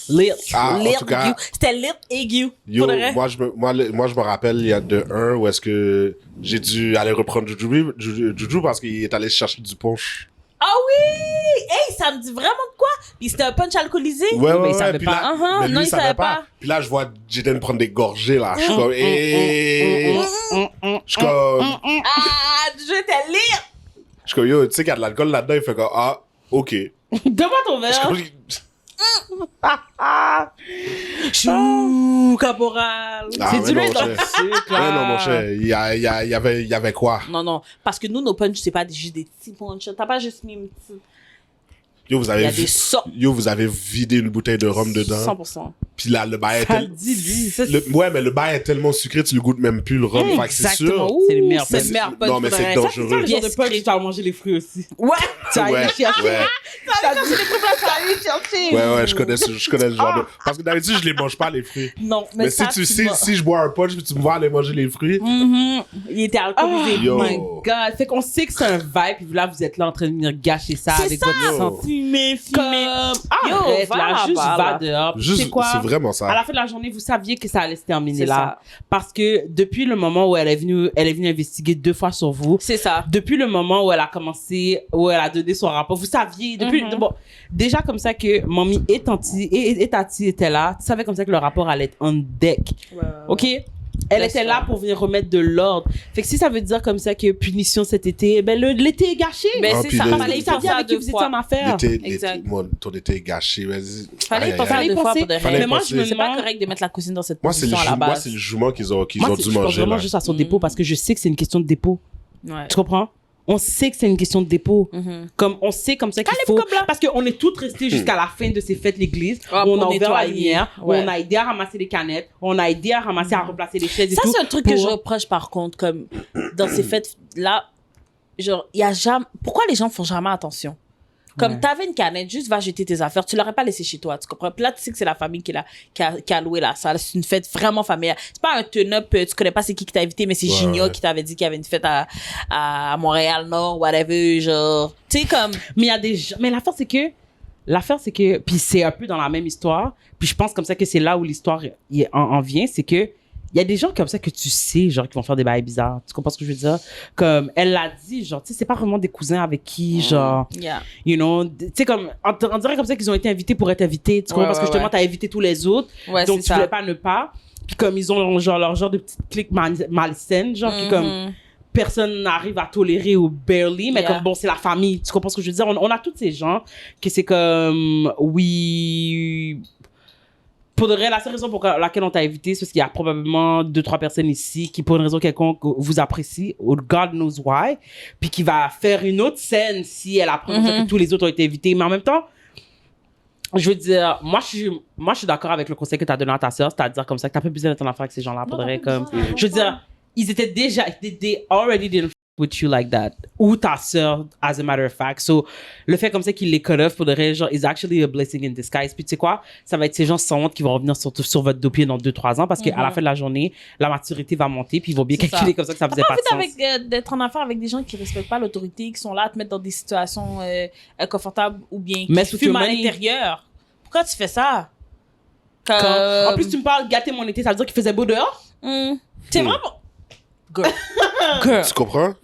Lit. Ah, en lit tout cas, aigu. C'était lit aigu. yo, Pour de vrai. moi, je me rappelle, il y a de un où est-ce que j'ai dû aller reprendre Juju parce qu'il est allé chercher du punch. Ah oui! hey, ça me dit vraiment de quoi? Puis c'était un punch alcoolisé. Ouais, mais ouais, il savait ouais. Puis pas. là, mais lui, Non, il il savait savait pas. pas. Puis là, je vois Jaden prendre des gorgées, là. Je suis comme, je suis comme, Ah, je vais te lire. je suis comme, yo, tu sais qu'il y a de l'alcool là-dedans, il fait comme, ah, ok. Donne-moi ton Je suis verre. comme, Chou, caporal. Ah, C'est mais du non, lait mon dans cher. le sucre, Ouais, là. non, mon cher, il y avait quoi? Non, parce que nous, nos punchs, c'est pas juste des petits punchs. T'as pas juste mis un petit. Yo, vous Il y avez a des sortes. Yo, vous avez vidé une bouteille de rhum dedans. 100%. Puis là, le bail est Ça le dit, lui. Ouais, mais le bail est tellement sucré, tu le goûtes même plus le rhum. Fait que c'est sûr. Ouh, C'est le meilleur C'est punch. le meilleur punch. Non, mais pour c'est vrai. dangereux. C'est le genre de Bien punch, secret. tu as mangé les fruits aussi. Ouais. Tu as Ouais, allé chercher. ouais. Ça allait chercher. Ouais, je connais ce genre de. Parce que d'habitude, je les mange pas, les fruits. Non, Mais ça, si je bois un punch puis tu me vois aller manger les fruits, Il était alcoolisé. Yo. Oh my god. Fait qu'on sait que c'est un vibe, puis là, vous êtes là en train de venir gâcher ça C'est avec ça. votre santé. Fumé. Arrête, va là, là-bas, juste va là. dehors. Puis juste, c'est quoi? c'est vraiment À ça. la fin de la journée, vous saviez que ça allait se terminer C'est là. Parce que depuis le moment où elle est venue investiguer 2 fois sur vous, C'est ça. depuis le moment où elle a commencé, où elle a donné son rapport, vous saviez, depuis, bon, déjà comme ça que Mommy et Tati étaient là, tu savais comme ça que le rapport allait être on deck. OK? Elle Laisse était là faire. pour venir remettre de l'ordre. Fait que si ça veut dire comme ça que punition cet été, ben l'été est gâché. Mais Ah, c'est puis ça. le- Fallait y Vous saviez penser à avec qui deux vous étiez fois. en affaire. Exact. Ton été est gâché, vas-y. Fallait y Aïe, penser aïe, à aïe. deux fois penser. pour de Fallait vrai. Mais moi, je me penser. C'est pas demande... correct de mettre la cousine dans cette Moi, c'est le, position à la moi, base. c'est le jument qu'ils Moi, ont c'est- dû je pense manger, vraiment là. juste à son dépôt parce que je sais que c'est une question de dépôt. Ouais. Tu comprends? On sait que c'est une question de dépôt. Comme on sait comme ça qu'il faut. comme là. Parce qu'on est toutes restées jusqu'à la fin de ces fêtes l'église. Ah, où on pour a ouvert la nettoyer. lumière. où Ouais. on a aidé à ramasser les canettes. On a aidé à ramasser, à replacer les chaises et Ça, tout. c'est un truc que pour- je reproche par contre, comme dans ces fêtes-là, genre, il y a jamais. Pourquoi les gens font jamais attention? Comme Ouais. t'avais une canette, juste va jeter tes affaires, tu l'aurais pas laissé chez toi, tu comprends? Puis là, tu sais que c'est la famille qui a loué la salle. C'est une fête vraiment familiale. C'est pas un turn-up, tu connais pas c'est qui t'a invité, mais c'est Ouais, Gigno ouais. qui t'avait dit qu'il y avait une fête à Montréal-Nord, whatever, genre. Tu sais, comme. Mais il y a des gens. Mais l'affaire, c'est que. Puis c'est un peu dans la même histoire. Puis je pense comme ça que c'est là où l'histoire en vient. C'est que. Il y a des gens comme ça que tu sais, genre, qui vont faire des bails bizarres. Tu comprends ce que je veux dire? Comme, elle l'a dit, genre, tu sais, c'est pas vraiment des cousins avec qui, genre, Yeah. you know, tu sais, comme, on dirait comme ça qu'ils ont été invités pour être invités. Tu comprends? Ouais, Parce que ouais, justement, ouais. t'as invité tous les autres. Ouais, donc, c'est tu ça. voulais pas ne pas. Puis comme, ils ont, genre, leur genre de petite clique malsaine, genre, qui, comme, personne n'arrive à tolérer ou barely, mais Yeah. comme bon, c'est la famille. Tu comprends ce que je veux dire? On a tous ces gens que c'est comme, oui. Pour de vrai, la seule raison pour laquelle on t'a invité, c'est parce qu'il y a probablement 2-3 personnes ici qui, pour une raison quelconque, vous apprécient, ou God knows why, puis qui va faire une autre scène si elle apprend ça que tous les autres ont été invités. Mais en même temps, je veux dire, moi, je suis d'accord avec le conseil que tu as donné à ta sœur, c'est-à-dire comme ça que tu n'as pas besoin d'être en affaire avec ces gens-là. Pour de vrai, comme, je veux dire, ils étaient déjà, they already didn't f with you like that. Ou ta sœur, as a matter of fact. So, le fait comme ça qu'ils les cut off pour de vrai, genre, is actually a blessing in disguise. Puis tu sais quoi? Ça va être ces gens sans honte qui vont revenir sur votre dos pied dans 2-3 ans parce qu'à la fin de la journée, la maturité va monter puis ils vont bien C'est calculer ça. comme ça que ça T'as faisait pas pas envie de sens. d'être en affaire avec des gens qui respectent pas l'autorité, qui sont là à te mettre dans des situations inconfortables ou bien qui Mess with fument your à money. l'intérieur. Pourquoi tu fais ça? En plus, tu me parles gâter mon été, ça veut dire qu'il faisait beau dehors? C'est vraiment... Girl. Girl. Tu comprends?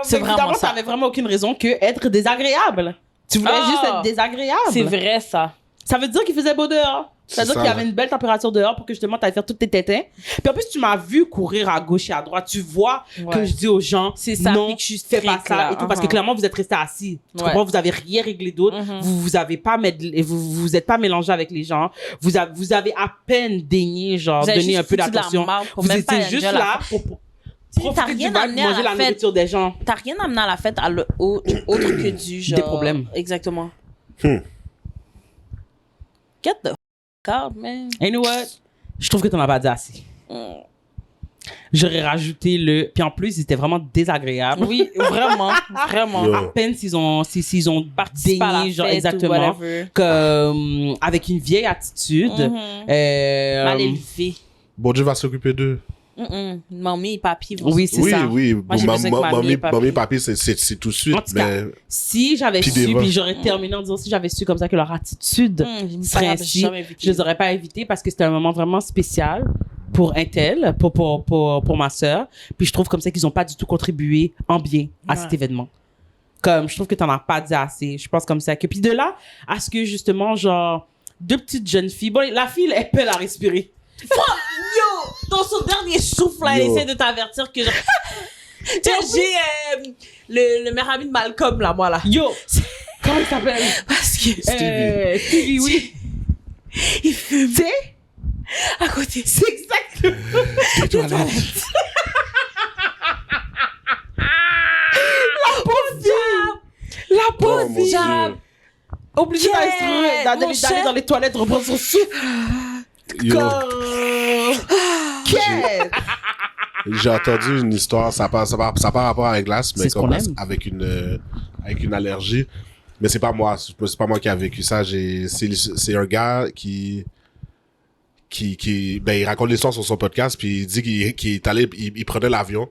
C'est vraiment ça. T'avais vraiment aucune raison que être désagréable. Tu voulais Ah. juste être désagréable. C'est vrai, ça. Ça veut dire qu'il faisait beau dehors. Ça veut C'est dire qu'il y ça, avait ouais. une belle température dehors pour que justement tu ailles faire toutes tes tétins. Puis en plus, tu m'as vu courir à gauche et à droite. Tu vois Ouais. que je dis aux gens, C'est ça, non, puis que je suis fais pas stricte, ça là. et tout. Parce que clairement, vous êtes restés assis. Tu Ouais. comprends? Vous avez rien réglé d'autre. Vous avez pas vous êtes pas mélangé avec les gens. Vous avez à peine daigné, genre, Vous avez donner juste un peu foutu de la d'attention. marde pour Vous même étiez pas juste enjoy la là fête. pour T'as profiter du rien vibe, amené à manger la la fête. nourriture des gens. T'as rien amené à la fête autre que du genre... Des problèmes. Exactement. Hmm. Get the f*** out, man. And you know what? Je trouve que t'en as pas dit assez. J'aurais rajouté le... Puis en plus, ils étaient vraiment désagréables. Oui, vraiment, vraiment. Yo. À peine s'ils ont Participer à la dénié, genre, fête ou exactement, whatever. comme, avec une vieille attitude. Mal élevé. Bon Dieu va s'occuper d'eux. Mamie et papy vont Oui, c'est Oui, ça. oui. Moi, j'ai besoin que mamie et papy. Mamie et papy, c'est tout de suite. En tout cas, Mais Si j'avais Puis su, des puis j'aurais terminé en disant si j'avais su comme ça que leur attitude serait ainsi, je les aurais pas invités parce que c'était un moment vraiment spécial pour un tel, pour ma sœur. Puis je trouve comme ça qu'ils ont pas du tout contribué en bien à cet événement. Comme, je trouve que t'en as pas dit assez. Je pense comme ça. Que, puis de là, à ce que, justement, genre, 2 petites jeunes filles... Bon, la fille, elle pèle à respirer. Yo! Dans son dernier souffle, là, elle Yo. essaie de t'avertir que... j'ai le meilleur ami de Malcolm, là, moi, là. Yo! Comment il s'appelle? Parce que... Stevie, oui. Il fume. Tu sais? À côté. C'est exactement... Des toilettes. La pauvre Oh, mon fille! Dieu. Obligée Quel- d'aller mon cher. dans les toilettes, reprendre son souffle. Yo. Quel? J'ai entendu une histoire, ça n'a pas rapport avec glace, mais C'est ce qu'on comme aime. avec une allergie. Mais c'est pas moi qui a vécu ça. C'est un gars qui ben, il raconte l'histoire sur son podcast, puis il dit qu'il est allé, il prenait l'avion.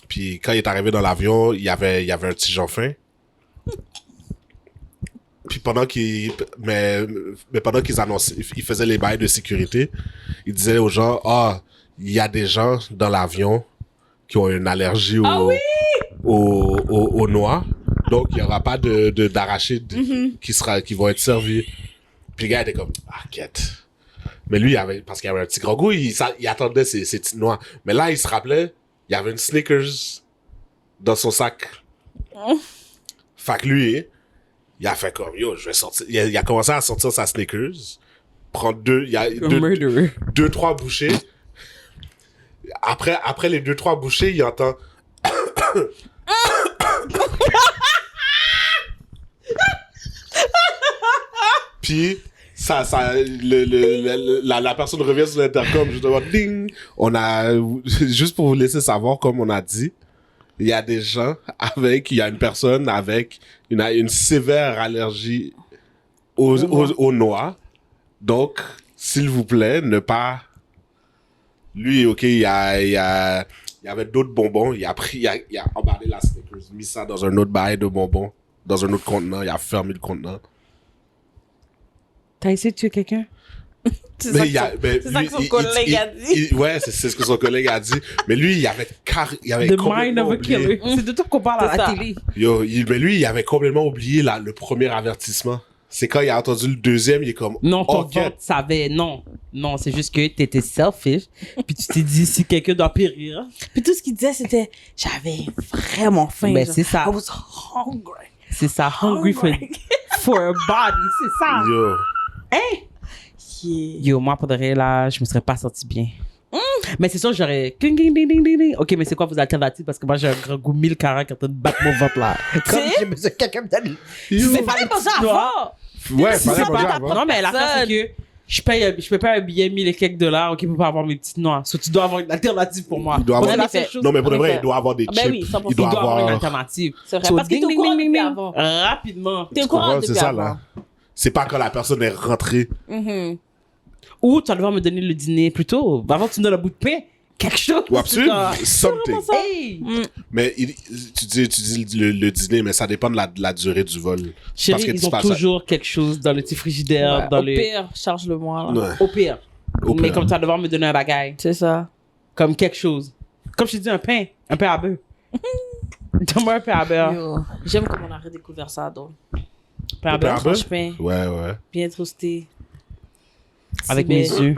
Puis quand il est arrivé dans l'avion, il y avait un petit Jean fin. Puis pendant qu'ils annonçaient, ils faisaient les bails de sécurité, ils disaient aux gens, il y a des gens dans l'avion qui ont une allergie aux noix. Donc, il n'y aura pas d'arachides qui vont être servis. Puis le gars était comme, quête. Mais lui, parce qu'il avait un petit gros goût, il attendait ces petites noix. Mais là, il se rappelait, il y avait une Snickers dans son sac. Fait que lui, il a fait comme, yo, je vais sortir. Il a commencé à sortir sa Snickers, prendre deux, 3 bouchées. Après les 2-3 bouchées, il entend... Puis, la personne revient sur l'intercom, justement, ding! Juste pour vous laisser savoir, comme on a dit, il y a des gens il y a une personne avec une sévère allergie aux noix. Donc, s'il vous plaît, ne pas... Lui, OK, il y avait d'autres bonbons. Il a emballé la Snickers, mis ça dans un autre bail de bonbons, dans un autre contenant. Il a fermé le contenant. T'as essayé de tuer quelqu'un? C'est ça que son collègue a dit. Ouais, c'est ce que son collègue a dit. Mais lui, il avait The mind of a killer. C'est de tout qu'on parle à C'est la ça. télé. Mais lui, il avait complètement oublié le premier avertissement. C'est quand il a entendu le deuxième, il est comme... Non, ton OK. ventre savait. Non, c'est juste que t'étais selfish. Puis tu t'es dit, si quelqu'un doit périr. Puis tout ce qu'il disait, c'était, j'avais vraiment faim. Ben, genre. c'est ça. I was hungry. C'est ça, hungry for a body. C'est ça. Yo. Hein? Yeah. Yo, moi, pour de vrai, là, je me serais pas sorti bien. Mais c'est sûr, j'aurais... Ding, ding, ding, ding, ding. OK, mais c'est quoi vos alternatives? Parce que moi, j'ai un grand goût 1040 qui est en train de battre mon ventre, là. Comme j'ai besoin de quelqu'un me donne... C'est fallait pas ça avant. Ouais, C'est fallait ça, pas t'as dire avant. Non, mais l'affaire, c'est que je peux pas un billet 1000 et quelques dollars, OK, pour pas avoir mes petites noix. So, tu dois avoir une alternative pour moi. Il doit Moi, avoir- c'est la seule chose. Non, mais pour de En vrai, effet. il doit avoir des Ah chips. ben oui, 100%. Il doit Il doit avoir une avoir... alternative. C'est vrai, So, parce que t'es au ding, courant ding, depuis ding, avant. rapidement. T'es au courant C'est depuis ça, avant. là. C'est pas quand la personne est rentrée. Ou tu vas devoir me donner le dîner plus tôt. Avant, tu me donnes un bout de pain. Quelque chose. Ou absolument, Genre, something. Hey! Mais tu dis le dîner, mais ça dépend de la durée du vol. Chérie, Parce que ils tu ont passes toujours quelque chose dans le petit frigidaire, dans Au le... pire, charge-le-moi, là. Ouais. Au pire. Au Mais pire. comme tu vas devoir me donner un bagaille. C'est ça. Comme quelque chose. Comme je t'ai dit, un pain à beurre. Donne-moi un pain à beurre. Yo, j'aime comment on a redécouvert ça, donc. Pain à Un pain à beurre. beurre? Franche-pain, Ouais. bien toasté. Avec C'est mes bien. yeux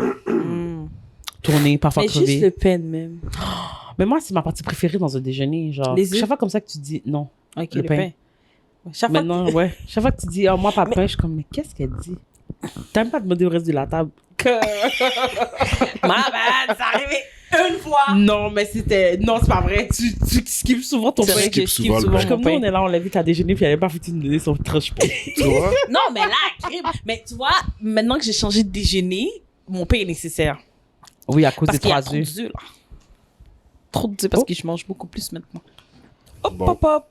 tournés, parfois Mais juste crevés. le pain de même. Mais moi, c'est ma partie préférée dans un déjeuner. Genre, Les œufs? chaque fois comme ça que tu dis non. Ok, Le le pain. pain. Chaque fois Maintenant, ouais. Chaque fois que tu dis, moi, pas de pain, je suis comme, mais qu'est-ce qu'elle dit? T'as même pas demandé au reste de la table. Ma bad, ça arrivait une fois. Non, mais c'était. Non, c'est pas vrai. Tu skippes souvent ton C'est pain. vrai que je skip skip souvent le souvent pain. Je suis comme mon nous, pain. on est là, on l'invite à déjeuner, puis elle avait pas foutu de nous donner son tranche pain. Tu vois? Non, mais là, crime. Mais tu vois, maintenant que j'ai changé de déjeuner, mon pain est nécessaire. Oui, à cause Parce des qu'il y a 3 trop œufs. d'œufs, là. Trop d'œufs parce Oh. que je mange beaucoup plus maintenant. Hop, Bon. hop, hop.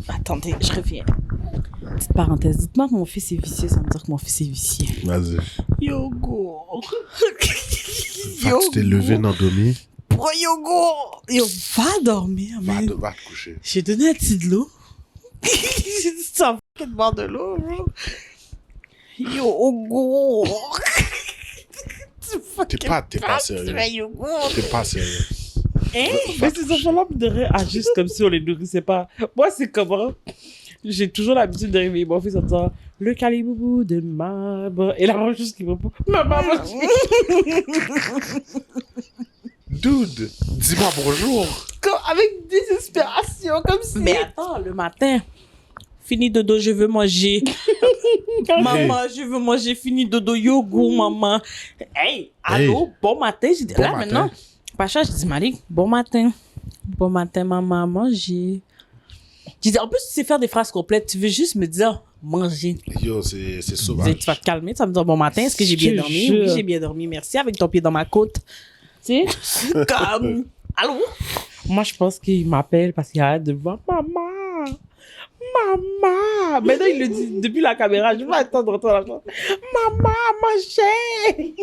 Attendez, je reviens. Petite parenthèse. Dites-moi que mon fils est vicieux, ça veut dire que mon fils est vicieux. Vas-y. Yogourt. Fait que tu t'es levé dans Domi. Pour yogourt. Yo, va dormir, man. Va te coucher. J'ai donné un petit de l'eau. J'ai dit, ça va de boire de l'eau, bro. Yogourt. T'es pas sérieux. Tu fais yogourt. T'es pas sérieux. Mais ces enfants-là me devraient agir comme si on les nourrissait pas. Moi, c'est comment? J'ai toujours l'habitude de réveiller mon fils en disant le caliboubou de marbre. Et la première chose qu'il me répond, maman, Dude, dis-moi bonjour. comme avec désespération, comme si. Mais attends, le matin, fini dodo, je veux manger. Maman, je veux manger, fini dodo, yogourt, maman. Hey, allô, bon matin. J'ai dit, Bon là, matin. maintenant, Pacha, je dis, Malik, bon matin. Bon matin, maman, manger. Je dis, en plus, tu sais faire des phrases complètes. Tu veux juste me dire, manger. Yo, c'est Tu sauvage. vas te calmer, tu vas me dire, bon matin, est-ce que j'ai bien Je te dormi? jure. Oui, j'ai bien dormi, merci, avec ton pied dans ma côte. Tu sais, comme, allô? Moi, je pense qu'il m'appelle parce qu'il arrête de voir maman. Maman. Maintenant, il le dit depuis la caméra. Je vais attendre de retourner à la chambre. Maman, manger.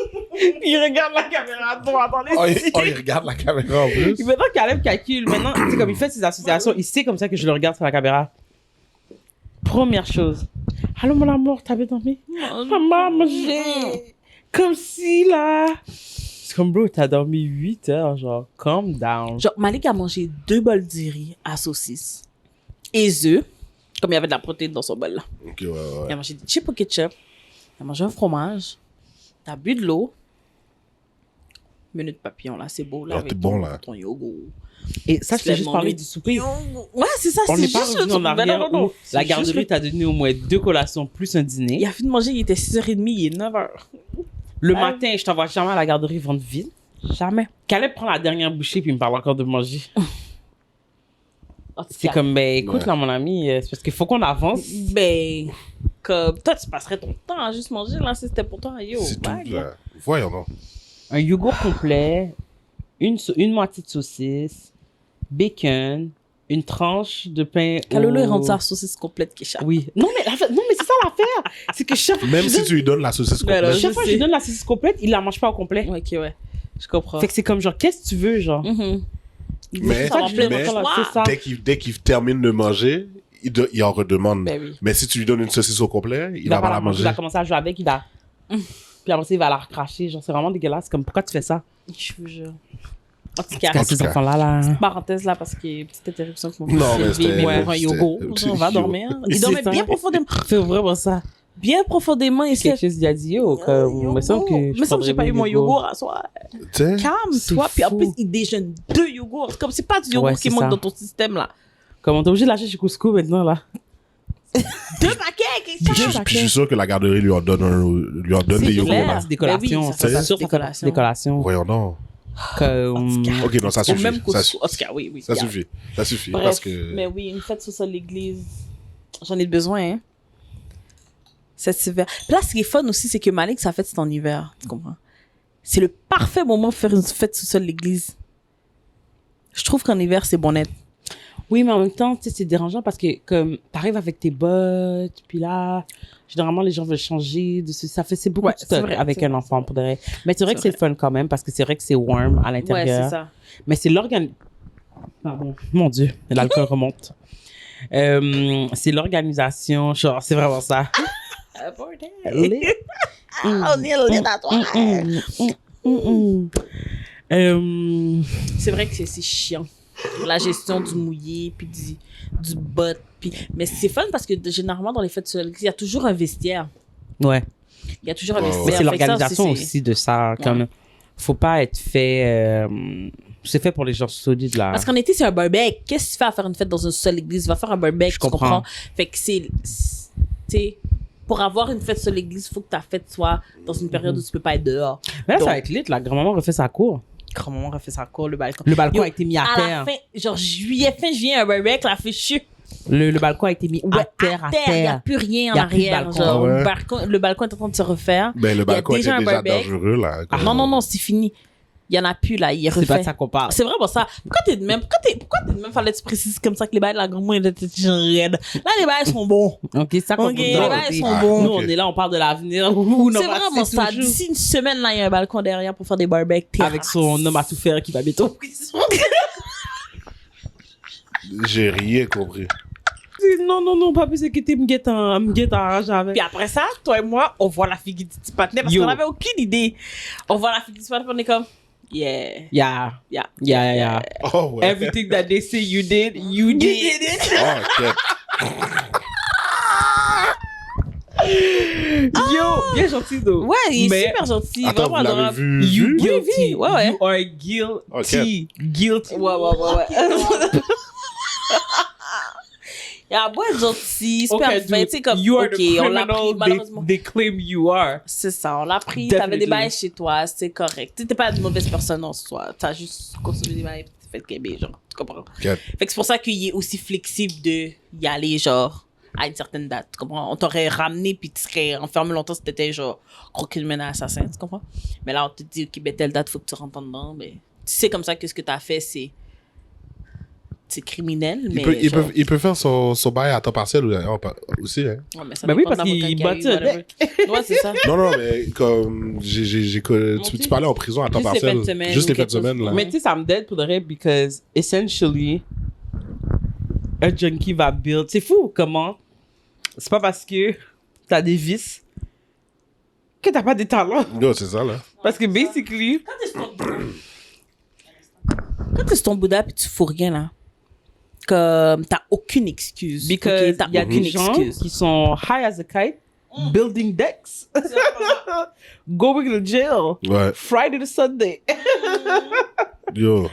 Il regarde la caméra. Attendez. Il regarde la caméra en plus. Et maintenant, Caleb calcule. Maintenant, tu sais, comme il fait ses associations, il sait comme ça que je le regarde sur la caméra. Première chose. Allô, mon amour, t'as bien dormi? Maman, manger. Comme si, là. C'est comme, bro, t'as dormi 8 heures, genre, calm down. Genre, Malik a mangé 2 bols de riz à saucisse et œufs, comme il y avait de la protéine dans son bol là. Ok, ouais, ouais. Il a mangé des chips au ketchup, il a mangé un fromage, t'as bu de l'eau. Minute papillon là, c'est beau là. Ah, avec t'es bon, ton- là. Ton yogourt. Et ça, je t'ai Tu juste l'as parlé demandé. du souper. Ouais, c'est ça, On c'est n'est pas juste le revenu en truc. Ben arrière non, non, non. où la C'est juste garderie le- t'a donné au moins 2 collations plus un dîner. Il a fini de manger, il était 6h30, il est 9h. Le Ouais. matin, je t'envoie jamais à la garderie vendre vide. Jamais. Caleb prend la dernière bouchée puis il me parle encore de manger. Oh, tu C'est calmes. comme, ben écoute Ouais. là mon ami, c'est parce qu'il faut qu'on avance. Ben, comme, toi, tu passerais ton temps à juste manger, là, si c'était pour toi, yo. C'est bye, tout, là. Voyons donc. Un yogourt complet, une moitié de saucisse, bacon, une tranche de pain Kalolo est au- rendu sa saucisse complète qui échappe. Oui. Non mais c'est ça l'affaire. C'est que chaque Même si tu lui donnes la saucisse Ben là, complète. chaque fois que je sais. lui donne la saucisse complète, il la mange pas au complet. Ok, ouais. Je comprends. Fait que c'est comme genre qu'est-ce que tu veux genre. Mhm. Mais- Ça va je plein lui de donne mais- choix. c'est ça. Dès qu'il termine de manger, il en redemande. Ben oui. Mais si tu lui donnes une saucisse au complet, il va va pas la manger. Il va commencer à jouer avec, il va. Puis après ça, il va la recracher. Genre, c'est vraiment dégueulasse. Comme, pourquoi tu fais ça? Je vous jure. En tout cas, En tout Ces cas. enfants-là, là. parenthèse là, parce que petite interruption que mon Non, mais fils s'est levé, c'était- mais pour un c'était- yogourt. On va yo. dormir. Il C'est dormait ça. bien profondément. Fais vraiment ça. Bien profondément. Il s'est Quelque chose, il a dit, yo, comme, il me semble que. me semble que j'ai pas eu mon yogourt à soir. Tu sais? Calme-toi. C'est Puis en fou. plus, il déjeune 2 yogourts. C'est comme c'est pas du yogourt Ouais, qui c'est manque ça. dans ton système là. Comme, on est obligé de lâcher chez Costco maintenant, là. 2 paquets, Puis quelque je chose. puis je suis sûr que la garderie lui en donne C'est des yogourts. clair. là. C'est des collations. Ben oui, ça c'est fait sûr, des ça fait collations. des collations. Voyons donc. Comme. Ok, non, ça Au suffit. même Ça, Costco. En tout cas, oui, oui. ça regarde. suffit. Ça suffit. Bref, Parce que. mais oui, une fête sur l'église, j'en ai besoin, hein. Cet hiver. Puis là, ce qui est fun aussi, c'est que Malik, sa fête, c'est en hiver. Tu comprends? C'est le parfait moment pour faire une fête sous sol l'église. Je trouve qu'en hiver, c'est bon net. Oui, mais en même temps, tu sais, c'est dérangeant parce que, comme, t'arrives avec tes bottes, puis là, généralement, les gens veulent changer. C'est beaucoup Ouais, de c'est stock vrai, avec c'est un vrai, enfant, pour de vrai. Mais c'est vrai que c'est le fun quand même parce que c'est vrai que c'est warm à Ouais, l'intérieur. c'est ça. Mais c'est Pardon. Mon Dieu, l'alcool remonte. C'est l'organisation, genre, c'est vraiment ça. Lit. On est obligatoire. C'est vrai que c'est chiant. La gestion du mouillé, puis du bot. Puis... Mais c'est fun parce que généralement, dans les fêtes sur l'église, il y a toujours un vestiaire. Ouais. Il y a toujours un Ouais, vestiaire. Mais c'est Fait que ça l'organisation c'est- aussi de ça. Comme, faut pas être fait. C'est fait pour les gens solides, là. Parce qu'en été, c'est un barbecue. Qu'est-ce que tu fais à faire une fête dans une seule église? Tu vas faire un barbecue, Je tu comprends. comprends? Fait que tu sais, pour avoir une fête sur l'église, il faut que ta fête soit dans une période où tu peux pas être dehors. Mais là, Donc- ça va être lit. La grand-maman refait sa cour. Grand-maman refait ça encore, le balcon. Le balcon Yo, a été mis à À terre. la fin, genre juillet, fin juillet, un barbecue, la fait chier. Le balcon a été mis à terre, à Il n'y a terre. plus rien en Y a plus de arrière. balcon. Genre, Ah ouais? le balcon est en train de se refaire. Ben, le balcon déjà était un déjà barbecue. dangereux, là. Non, non, non, c'est fini. Il y en a plus, là. Il est C'est pas de refait. ça qu'on parle. C'est vraiment ça. Pourquoi t'es de même? Pourquoi t'es de même? Fallait que tu précises comme ça que les bails de la grand-mère étaient genre raides. Là, les bails sont bons. Ok, ça qu'on Ok, peut les dire. bails sont Ah, bons. Nous, ok. on est là, on parle de l'avenir. Ouh, non, C'est bah, vraiment c'est ça. toujours- D'ici une semaine, là, il y a un balcon derrière pour faire des barbecues. Avec son homme à tout faire qui va bientôt. J'ai rien compris. Non, non, non, pas plus inquiété, me guette arranger avec. Puis après ça, toi et moi, on voit la fille du petit patinet parce Yo. qu'on avait aucune idée. On voit la fille du petit patinet, on est comme, Yeah. Yeah. Oh, ouais. Everything that they say you did it. Oh, ok. Yo, bien gentil, though. Ouais, il est Mais- super gentil. Attends, Vraiment vous l'avez adorable. vu? You vu? guilty. Ouais. You are guilty. Guilty. Ouais. Il a beau être gentil, super Okay, fin, tu sais, comme, you are ok, the on l'a pris, criminal malheureusement. they claim you are. C'est ça, on l'a pris, t'avais Definitely. des bails chez toi, c'est correct. T'étais pas une mauvaise personne en soi, t'as juste consommé des bails, t'as fait le kébé, genre, tu comprends? Ok. Fait que c'est pour ça qu'il est aussi flexible de y aller, genre, à une certaine date, tu comprends? On t'aurait ramené puis tu serais enfermé longtemps si t'étais, genre, gros criminel assassin, tu comprends? Mais là, on te dit, ok, ben, telle date, faut que tu rentres en dedans, mais tu sais comme ça que ce que t'as fait, c'est criminel, mais genre, Il peut faire son bail à temps partiel aussi, hein. ouais, mais ça Ben oui, dépend parce de qu'il l'avocat bâtit qu'il y a un eu, whatever. Ouais, c'est ça. Non, mais comme tu parlais en prison à temps Juste les partiel. fins de semaine Juste ou les fins de quelque chose. semaine, là. Mais tu sais, ça me dead pour de vrai, because essentially, un junkie va build. C'est fou comment. C'est pas parce que t'as des vices que t'as pas des talents. Non, c'est ça, là. Parce que basically, Quand t'es sur ton Bouddha puis tu fous rien, là, comme t'as aucune excuse. because Ok, t'as il y a aucune des gens excuse. qui sont high as a kite, building decks, going to jail, Ouais. Friday to Sunday, Yo.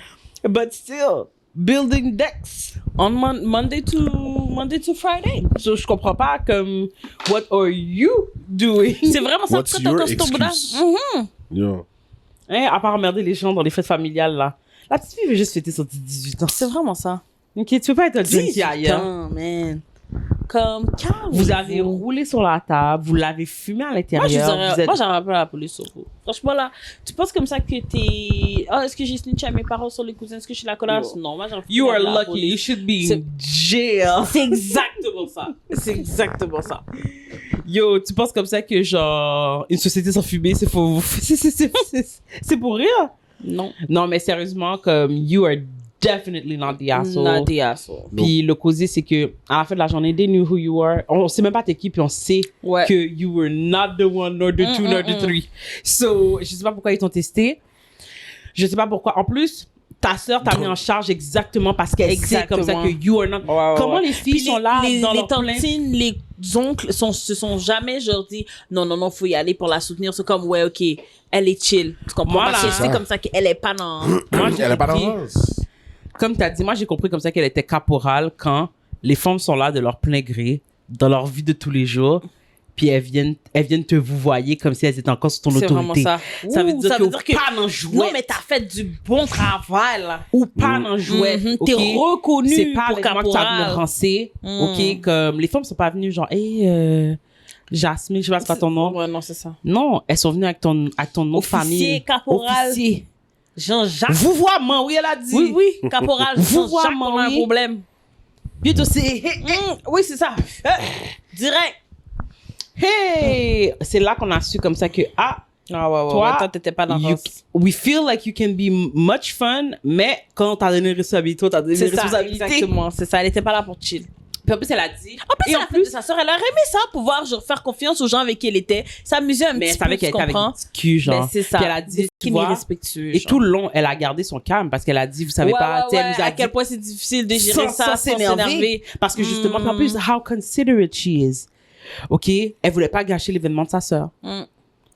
but still building decks. On Monday to Friday. So, je comprends pas comme, what are you doing? C'est vraiment ça What's quand t'es your encore sur ton Bouddha. excuse? Mhm. Yo. Hein, à part emmerder les gens dans les fêtes familiales, là. La petite fille veut juste fêter son petit 18 ans. C'est vraiment ça. Ok, tu peux pas être un junkie 18 ailleurs. ans, man. Comme, quand Vous avez roulé sur la table, vous l'avez fumé à Moi, l'intérieur. vous êtes- moi, j'aurais appelé la police sur vous. Franchement, là, tu penses comme ça que t'es... Ah, est-ce que j'ai snitché à mes parents sur les cousins? Est-ce que je suis la colasse? Non, moi, j'aurais You are appelé la lucky. police. You should be C'est- in jail. C'est exactement ça. C'est exactement ça. Yo, tu penses comme ça que, genre, une société sans fumée, c'est faux. C'est pour rire. Non. Non, mais sérieusement, comme, you are definitely not the asshole. Not the asshole. Puis le causé, c'est que, à la fin de la journée, they knew who you are. On sait même pas t'es qui, puis on sait Ouais. que you were not the one, nor the two, nor the three. So, je sais pas pourquoi ils t'ont testé. Je sais pas pourquoi. En plus, ta sœur t'a mis en charge exactement parce qu'elle sait comme ça Exactement. que you are not. Comment les filles Puis sont là dans les leur plainte? tantines, les oncles se sont jamais genre dit non, faut y aller pour la soutenir. C'est comme, ouais, ok, elle est chill. Tu comprends? Voilà. Parce que C'est c'est ça. comme ça qu'elle est pas dans. Moi, j'ai Elle a pas compris- d'avance. Comme tu as dit, moi, j'ai compris comme ça qu'elle était caporale quand les femmes sont là de leur plein gré, dans leur vie de tous les jours, puis elles viennent te vouvoyer comme si elles étaient encore sous ton C'est vraiment autorité. ça. Ça veut Ouh, dire que que pas dans jouet. non, mais t'as fait du bon travail, là. Ou pas dans jouet. Mhm, ok? t'es reconnu C'est pas pour avec moi que tu as venu caporal. rancer. Mm. Ok? Comme les femmes sont pas venues genre, hey, Jasmine, je sais pas c'est pas ton nom. Ouais, non, c'est ça. Non, elles sont venues avec ton nom de Officier, famille. caporal. Officier. Jean-Jacques. Vouvoiement, oui, elle a dit. Oui, caporal. Vous Jean-Jacques, voir, on a un oui. problème. Bientôt, c'est Oui, c'est ça. Direct. hey! C'est là qu'on a su comme ça que, ah, Ah ouais, toi, t'étais pas dans we feel like you can be much fun, mais quand t'as donné une responsabilité, t'as donné une C'est ça, responsabilité. exactement. C'est ça, elle était pas là pour chill. Puis en plus, elle a dit. En plus, et à la fête de sa sœur, elle aurait aimé ça, pouvoir genre, faire confiance aux gens avec qui elle était, s'amuser un mais elle petit peu, savait tu qu'elle était avec comprends? des petits culs, genre. Mais c'est ça. Puis elle a dit, tu Qui est vois, respectueux. et tout le long, elle a gardé son calme parce qu'elle a dit, vous savez pas, tu sais, elle nous a à dit. quel point c'est difficile de gérer sans ça sans s'énerver. Parce que justement, puis en plus, how considerate she is. OK? Elle voulait pas gâcher l'événement de sa sœur.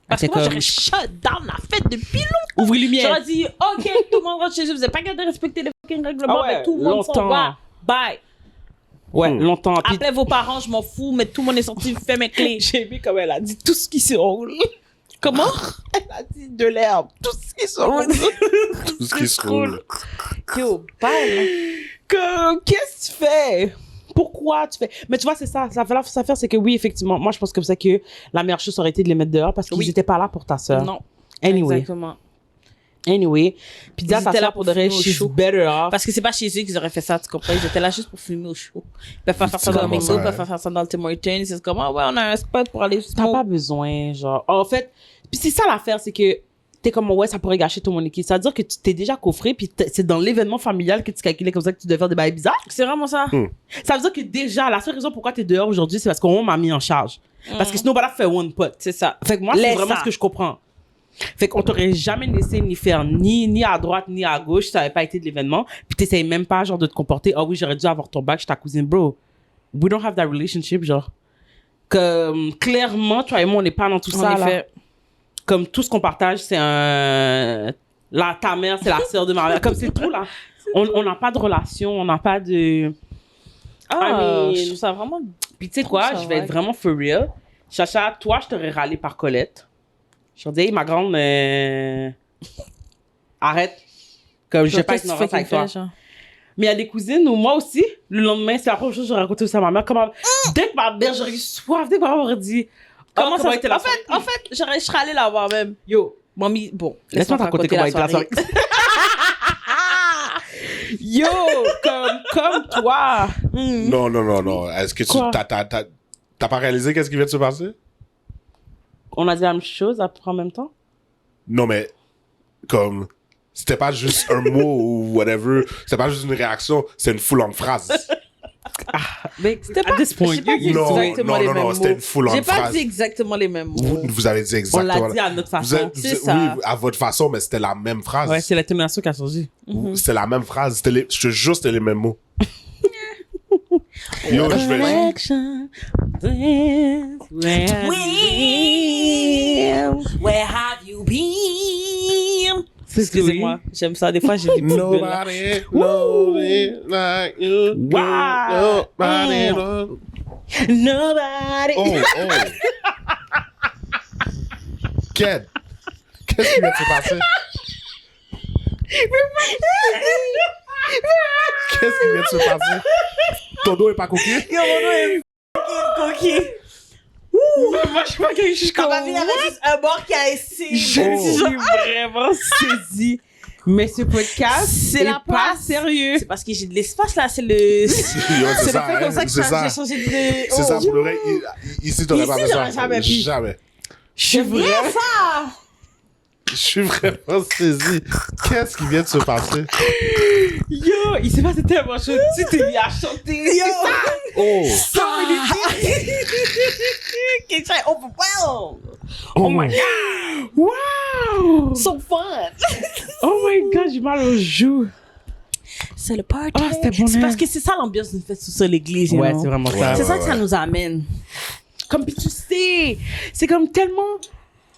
Parce que C'est moi, comme- j'aurais shut down la fête depuis longtemps. Ouvre lumière. J'aurais dit, OK, tout le monde rentre chez eux, vous n'avez pas gardé respecter les fucking règlements, Ah ouais, mais tout le monde s'en longtemps. va. Bye. Ouais, longtemps. Puis Appelez vos parents, je m'en fous, mais tout le monde est sorti, fait mes clés. j'ai aimé comme elle a dit tout ce qui se roule. Comment? Elle a dit de l'herbe, tout ce qui se roule. Tout ce qui se roule. Yo, bye. Qu'est-ce que tu fais? Pourquoi tu fais? Mais tu vois, c'est ça. Ça fait la affaire, c'est que oui, effectivement, moi, je pense comme ça que la meilleure chose aurait été de les mettre dehors parce qu'ils Oui. n'étaient pas là pour ta sœur. Non. Anyway. Exactement. Puis dis à Ils ta étaient là sœur pour pour de vrai, fumer au she's chaud. better off. Parce que c'est pas chez eux qu'ils auraient fait ça, tu comprends? Ils étaient là juste pour fumer au chaud. Ils peuvent pas faire ça C'est dans le vraiment McDo, ça, ils peuvent pas faire ça dans le Tim Hortons. C'est comme, ah ouais, on a un spot pour aller T'as smoke. pas besoin, genre. En fait, puis c'est ça l'affaire, c'est que t'es comme, ouais, ça pourrait gâcher tout mon équipe. Ça veut dire que tu t'es déjà coffré, puis c'est dans l'événement familial que tu calculais comme ça que tu devais faire des bails bizarres. C'est vraiment ça. Ça veut dire que déjà, la seule raison pourquoi t'es dehors aujourd'hui, c'est parce qu'on m'a mis en charge. Parce que sinon, voilà, fait one pot. C'est ça. Fait que moi, c'est Laisse vraiment ça. ce que je comprends. Fait qu'on t'aurait jamais laissé ni faire ni à droite ni à gauche si ça avait pas été de l'événement. Puis t'essayes même pas, genre, de te comporter. Ah oui, j'aurais dû avoir ton bac, je suis ta cousine. Bro, we don't have that relationship, genre. Comme, clairement, toi et moi, on n'est pas dans tout ça, là. Comme, tout ce qu'on partage, c'est ta mère, c'est la sœur de ma mère. Comme, c'est tout, là. On n'a pas de relation, on n'a pas de... je trouve ça vraiment... Puis tu sais quoi, je vais être vraiment for real. Chacha, toi, je t'aurais râlé par Colette. Je te dis, hey, ma grande, arrête. Comme, je vais pas être ignorante avec toi. Mais il y a des cousines où moi aussi, le lendemain, c'est la première chose que je racontais aussi à ma mère. Dès que ma mère, j'aurais eu soif, dès que ma mère m'aurait dit, comment ça a été la soirée? En fait, je serais allée la voir même. Yo, mamie, bon. Laisse-moi te raconter comment a été la soirée. Yo, comme toi. Non. Est-ce que t'as pas réalisé qu'est-ce qui vient de se passer? On a dit la même chose en même temps? Non, mais comme c'était pas juste un mot ou whatever, c'était pas juste une réaction, c'est une full-on phrase. Mais c'était pas à this point. J'ai pas dit exactement les mêmes mots. C'était une full-on phrase. J'ai pas dit exactement les mêmes mots. Vous avez dit exactement. On l'a dit à notre façon. C'est ça. Oui, à votre façon, mais c'était la même phrase. Ouais, c'est l'intonation qui a changé. C'était la même phrase. Je te jure, c'était les mêmes mots. Yo, je vais... Where have you been? Excusez-moi, j'aime ça. Des fois, j'ai des Nobody knows it like you. Wow. Nobody knows. Nobody. Oh. Ked, qu'est-ce qui vient de se passer? Qu'est-ce qui vient de se passer? Ton dos est pas coquille? Yo, mon dos est coquille. Moi, je crois que je suis comme... Ma vie avait juste un bord qui a essayé. Je suis vraiment saisie. Mais ce podcast, c'est pas sérieux. C'est parce que j'ai de l'espace là, c'est le... C'est ça, comme ça que j'ai changé de... C'est ça, pour le reste, ici, t'aurais pas besoin. Jamais. Je suis vraiment... Je suis vraiment saisi. Qu'est-ce qui vient de se passer? Yo, il s'est passé tellement chaud. Tu t'es mis à chanter. Yo! Oh! Oh my God! Wow! So fun! Oh my God, j'ai mal aux joues. C'est le party. Oh, c'était bon. C'est parce que c'est ça l'ambiance de fête sous l'église. Ouais, c'est vraiment ça. C'est ça que ça nous amène. Comme, puis tu sais, c'est comme tellement...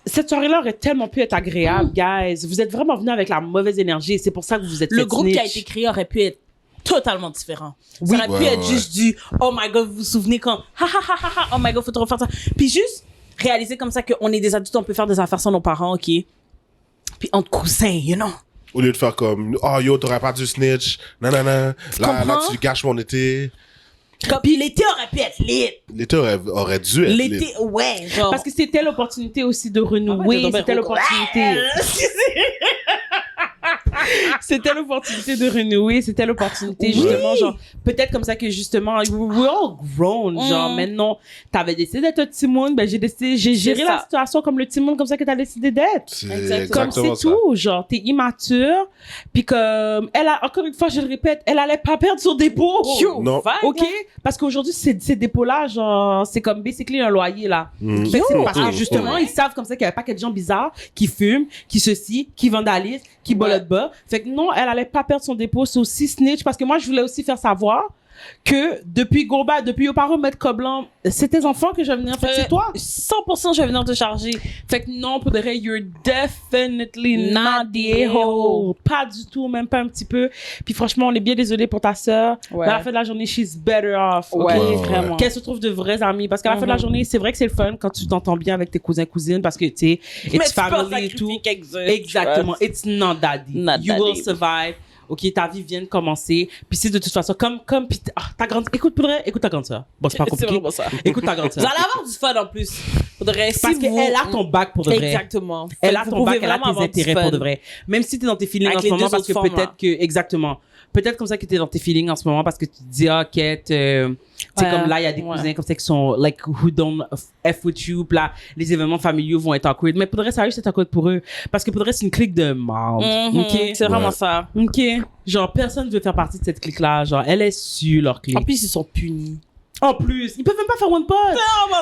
Cette soirée-là aurait tellement pu être agréable, guys. Vous êtes vraiment venus avec la mauvaise énergie. C'est pour ça que vous êtes Le groupe qui a été créé aurait pu être totalement différent. Ça aurait pu être juste du « Oh my God, vous vous souvenez quand... Ha ha ha ha, oh my God, faut refaire ça. » Puis juste réaliser comme ça qu'on est des adultes, on peut faire des affaires sans nos parents, OK? Puis entre cousins, you know? Au lieu de faire comme « Oh yo, t'aurais pas dû snitch. Nanana. Là, tu gâches mon été. » Puis l'été aurait pu être lit. L'été aurait dû être lit. L'été, ouais, genre... Parce que c'était l'opportunité aussi de renouer. C'était l'opportunité. C'était l'opportunité de renouer. C'était l'opportunité, justement, genre... Peut-être comme ça que, justement, we're all grown. Genre, maintenant, t'avais décidé d'être un petit monde. Ben, j'ai géré la situation comme le petit monde comme ça que t'as décidé d'être. Comme c'est tout. Genre, t'es immature. Puis comme... encore une fois, je le répète, elle allait pas perdre son dépôt. Non. OK? Parce qu'aujourd'hui, ces dépôts-là, genre, c'est comme basically un loyer, là. Fait que c'est parce que, justement, ils savent comme ça qu'il y avait pas que de gens bizarres qui fument, qui ceci, qui vandalisent, qui bolent bas. Fait que non, elle allait pas perdre son dépôt. C'est aussi snitch. Parce que moi, je voulais aussi faire savoir que depuis Gourba, depuis Oparo, Maître Coblan, c'est tes enfants que je vais venir. Fait que c'est toi. 100% je vais venir te charger. Fait que non, pour de vrai, you're definitely not the a-hole. Pas du tout, même pas un petit peu. Puis franchement, on est bien désolé pour ta sœur. Ouais. Mais à la fin de la journée, she's better off. Okay? Ouais, vraiment. Qu'elle se trouve de vrais amis. Parce qu'à la fin de la journée, c'est vrai que c'est le fun quand tu t'entends bien avec tes cousins, cousines, parce que, tu sais, it's family et tout. Exactement. It's not daddy. You will survive. OK, ta vie vient de commencer. Puis c'est de toute façon, comme ta grande... Écoute ta grande sœur. Bon, c'est pas compliqué. C'est vraiment ça. Écoute ta grande sœur. Vous allez avoir du fun en plus. Pour de vrai, parce qu'elle a ton bac pour de vrai. Exactement. Elle a ton bac, elle a tes intérêts pour de vrai. Même si t'es dans tes feelings en ce moment, parce que peut-être que... Exactement. Peut-être comme ça que t'es dans tes feelings en ce moment, parce que tu te dis, ah, Kate... c'est comme là, il y a des cousins comme ça qui sont, like, who don't F with you. Puis là, les événements familiaux vont être awkward. Mais pour le reste, sérieux, c'est awkward pour eux. Parce que pour le reste, c'est une clique de marde. OK? C'est vraiment ça. OK? Genre, personne ne veut faire partie de cette clique-là. Genre, elle est sur leur clique. En plus, ils sont punis. En plus, ils peuvent même pas faire one pot.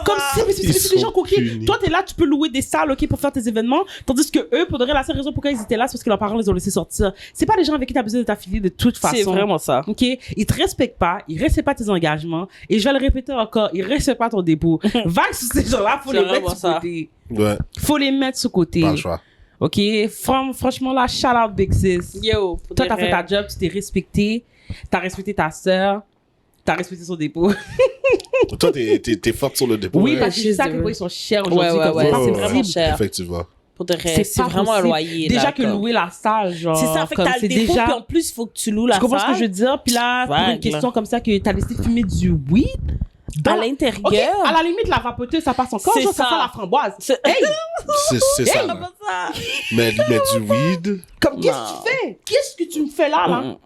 Comme si c'est des gens coquets. Toi, t'es là, tu peux louer des salles, ok, pour faire tes événements. Tandis que eux, pour de vrai, la seule raison pourquoi ils étaient là, c'est parce que leurs parents les ont laissés sortir. C'est pas les gens avec qui t'as besoin de t'affilier de toute façon. C'est vraiment ça. Ok, ils te respectent pas, ils respectent pas tes engagements. Et je vais le répéter encore, ils respectent pas ton dépôt. Vague sur ces gens-là, faut les mettre sur côté. Ouais. Faut les mettre sur côté. Pas le choix. Ok, franchement là, shout out Big Sis. Yo, Toi, t'as fait ta job, tu t'es respecté, t'as respecté ta sœur, t'as respecté son dépôt. Toi, t'es forte sur le dépôt. Oui, ouais. parce que je sais à quel point ils sont chers aujourd'hui. Ouais, comme c'est pas vraiment possible. cher. Effectivement. Pour de vrai, c'est pas vraiment un possible. loyer. Déjà là, que comme. louer la salle, genre. C'est ça, en fait, comme t'as le c'est dépôt, déjà... puis en plus, il faut que tu loues la Tu comprends ce que salle. je veux dire? Puis là, pour une Vague, question là. comme ça, que t'as laissé fumer du weed. À l'intérieur. Ok, à la limite, la vapoteuse, ça passe encore. C'est Genre, ça ça. sent la framboise. Hey! C'est ça, là. ça. Mais du weed, Comme, qu'est-ce que tu fais? Qu'est-ce que tu me fais là?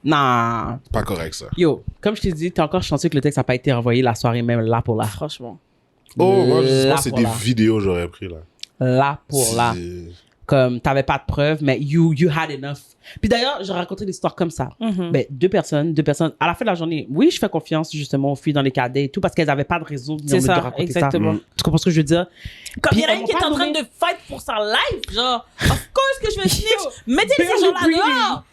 Nah. pas correct, ça. Yo, comme je t'ai dit, t'es encore chanceux que le texte n'a pas été envoyé la soirée même là pour là. Franchement. Oh, moi, je Là pense que c'est pour des là. vidéos que j'aurais pris, là. Là pour là. C'est- Comme, t'avais pas de preuves, mais you had enough. Puis d'ailleurs, j'ai raconté des histoires comme ça. Ben, deux personnes. À la fin de la journée, oui, je fais confiance justement aux filles dans les cadets et tout parce qu'elles avaient pas de raison de venir C'est me ça, raconter exactement. ça. Tu comprends ce que je veux dire? Comme Puis il y en a elles une m'ont qui est pas en train donné- de fight pour sa life, genre, of course que je vais snitch. Mettez ces Barely gens-là breathing. dehors.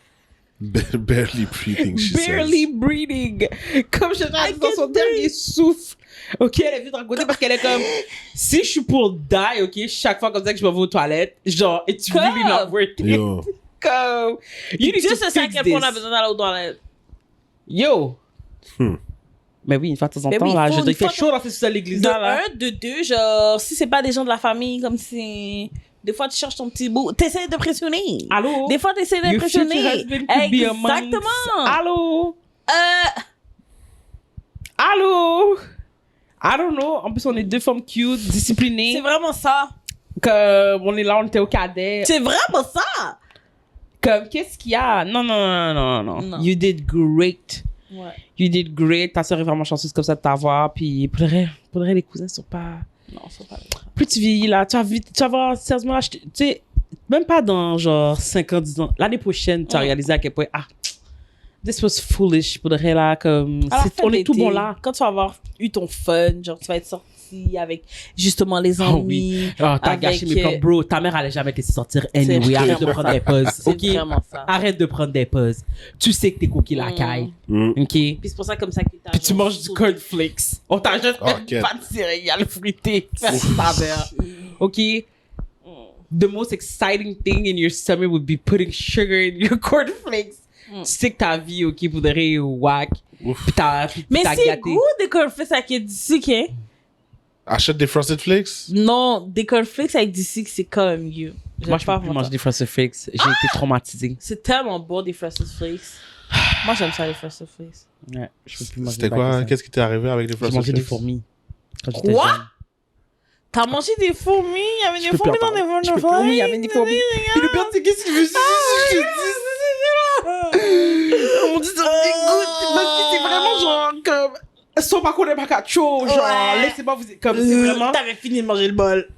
Barely breathing, she Barely says. breathing. Comme je l'ai dit dans son can dernier souffle. Ok, elle est venue te raconter parce qu'elle est comme, si je suis pour die, ok, chaque fois comme ça que je me vais aux toilettes, genre, it's really not worth it. Yo. Comme, you need Dieu to sait à fix quel point on a this. besoin d'aller aux toilettes. Yo. Mais oui, une fois de temps en Mais temps, oui, là, faut je veux dire, une il fait fois chaud dans ces sous l'église De là. un, de deux, genre, si c'est pas des gens de la famille, comme si. Des fois, tu cherches ton petit bout. T'essaies de pressionner. Allô? Des fois, t'essaies Your d'impressionner. future husband could be a monk. Exactement. Allô? Euh, Allô? I don't know. En plus, on est deux femmes cute, disciplinées. c'est vraiment ça. Comme, on est là, on était au cadet. C'est vraiment ça. Comme, qu'est-ce qu'il y a? Non. Non. You did great. Ouais. You did great. Ta soeur est vraiment chanceuse comme ça de t'avoir. Puis, pour de vrai, les cousins sont pas... Non, c'est pas Plus tu vieillis, là, tu vas voir, sérieusement, là, tu sais, même pas dans, genre, 5 ans, 10 ans. L'année prochaine, tu as réalisé à quel point, this was foolish. Pour de vrai, là, comme... on est tout bon là. Quand tu vas avoir eu ton fun, genre, tu vas être sorti avec, justement, les Oh amis. oui. Oh, t'as avec, gâché mes plans, bro. Ta mère allait jamais te laisser sortir anyway. Arrête de prendre des pauses. C'est OK? vraiment ça. Arrête de prendre des pauses. Tu sais que t'es coquille la caille. OK? Puis c'est pour ça, comme ça, que t'as. Puis tu manges du cornflakes. On t'a juste Oh, une pâte de céréales fruitée. Merci ta mère. OK? The most exciting thing in your summer would be putting sugar in your cornflakes. Tu sais que ta vie, OK, pour de vrai, est whack. Puis t'as Mais c'est gâté. goût des cornflakes avec du sucre, hein? Achète des Frosted Flakes. Non, des cornflakes avec du sucre, c'est quand même mieux. Moi, je peux plus manger des Frosted Flakes. J'ai été traumatisé. C'est tellement bon, des Frosted Flakes. Moi, j'aime ça, les Frosted Flakes. Ouais, je peux plus manger C'était des baguettes, quoi? ça. Qu'est-ce qui t'est arrivé avec les J'ai Frosted mangé Flakes? des fourmis. Quand j'étais Quoi? jeune. T'as mangé des fourmis? Il y avait Je des peux plus fourmis en dans des parler. Je fourmis. peux plus. Oui, il y avait des fourmis. Et le pire, c'est qu'est-ce que je On dit ça me dégoûte parce que c'est vraiment genre comme sans pas connaître pas quelque chose, genre Ouais. laissez-moi vous comme c'est vraiment. T'avais fini de manger le bol.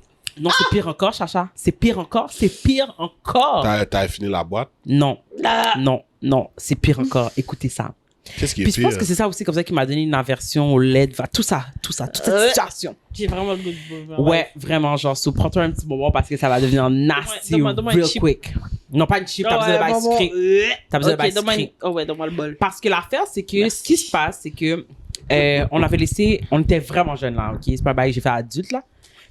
Non, c'est pire encore, Chacha. C'est pire encore. C'est pire encore. T'as fini la boîte? Non, Là. non, c'est pire encore. Écoutez ça. Qu'est-ce qui est Puis je pire? pense que c'est ça aussi comme ça qui m'a donné une aversion au LED, tout ça, toute cette situation. J'ai vraiment le goût de bol. Ouais, vraiment, genre, prends-toi un petit moment parce que ça va devenir nasty donne-moi une real chip. quick. Non, pas une chip, t'as besoin de bail sucré. T'as besoin de bail sucré. Oh ouais, donne-moi le bol. Parce que l'affaire, c'est que ce qui se passe, c'est que on avait laissé, on était vraiment jeunes là, ok? C'est pas un bail que j'ai fait adulte là.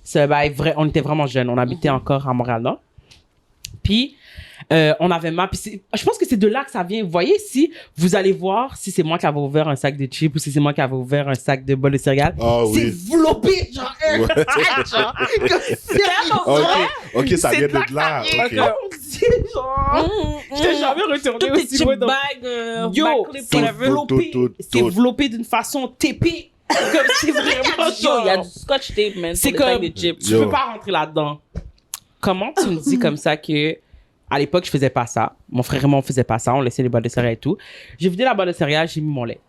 C'est un bail vrai, on était vraiment jeunes. On habitait encore à Montréal-Nord. Puis, on avait mal. Puis je pense que c'est de là que ça vient. Vous voyez, si vous allez voir si c'est moi qui avais ouvert un sac de chips ou si c'est moi qui avais ouvert un sac de bol de céréales, Ah c'est oui. enveloppé, genre, Ouais. genre, comme c'est tellement vrai. Ok, ça C'est vient de là de que là. ça vient. Ok. Comme si, genre, j'étais jamais retourné Toutes tes aussi chip loin dans... bags, Yo, backclip, c'est whatever. enveloppé, Tout. c'est enveloppé d'une façon TP. Comme c'est vraiment Yo, il y a genre... du scotch tape, man. C'est sur les comme... bags de chips. Tu Yo. peux pas rentrer là-dedans. Comment tu me dis comme ça que... À l'époque, je faisais pas ça. Mon frère et moi, on faisait pas ça. On laissait les boîtes de céréales et tout. J'ai vidé la boîte de céréales, j'ai mis mon lait.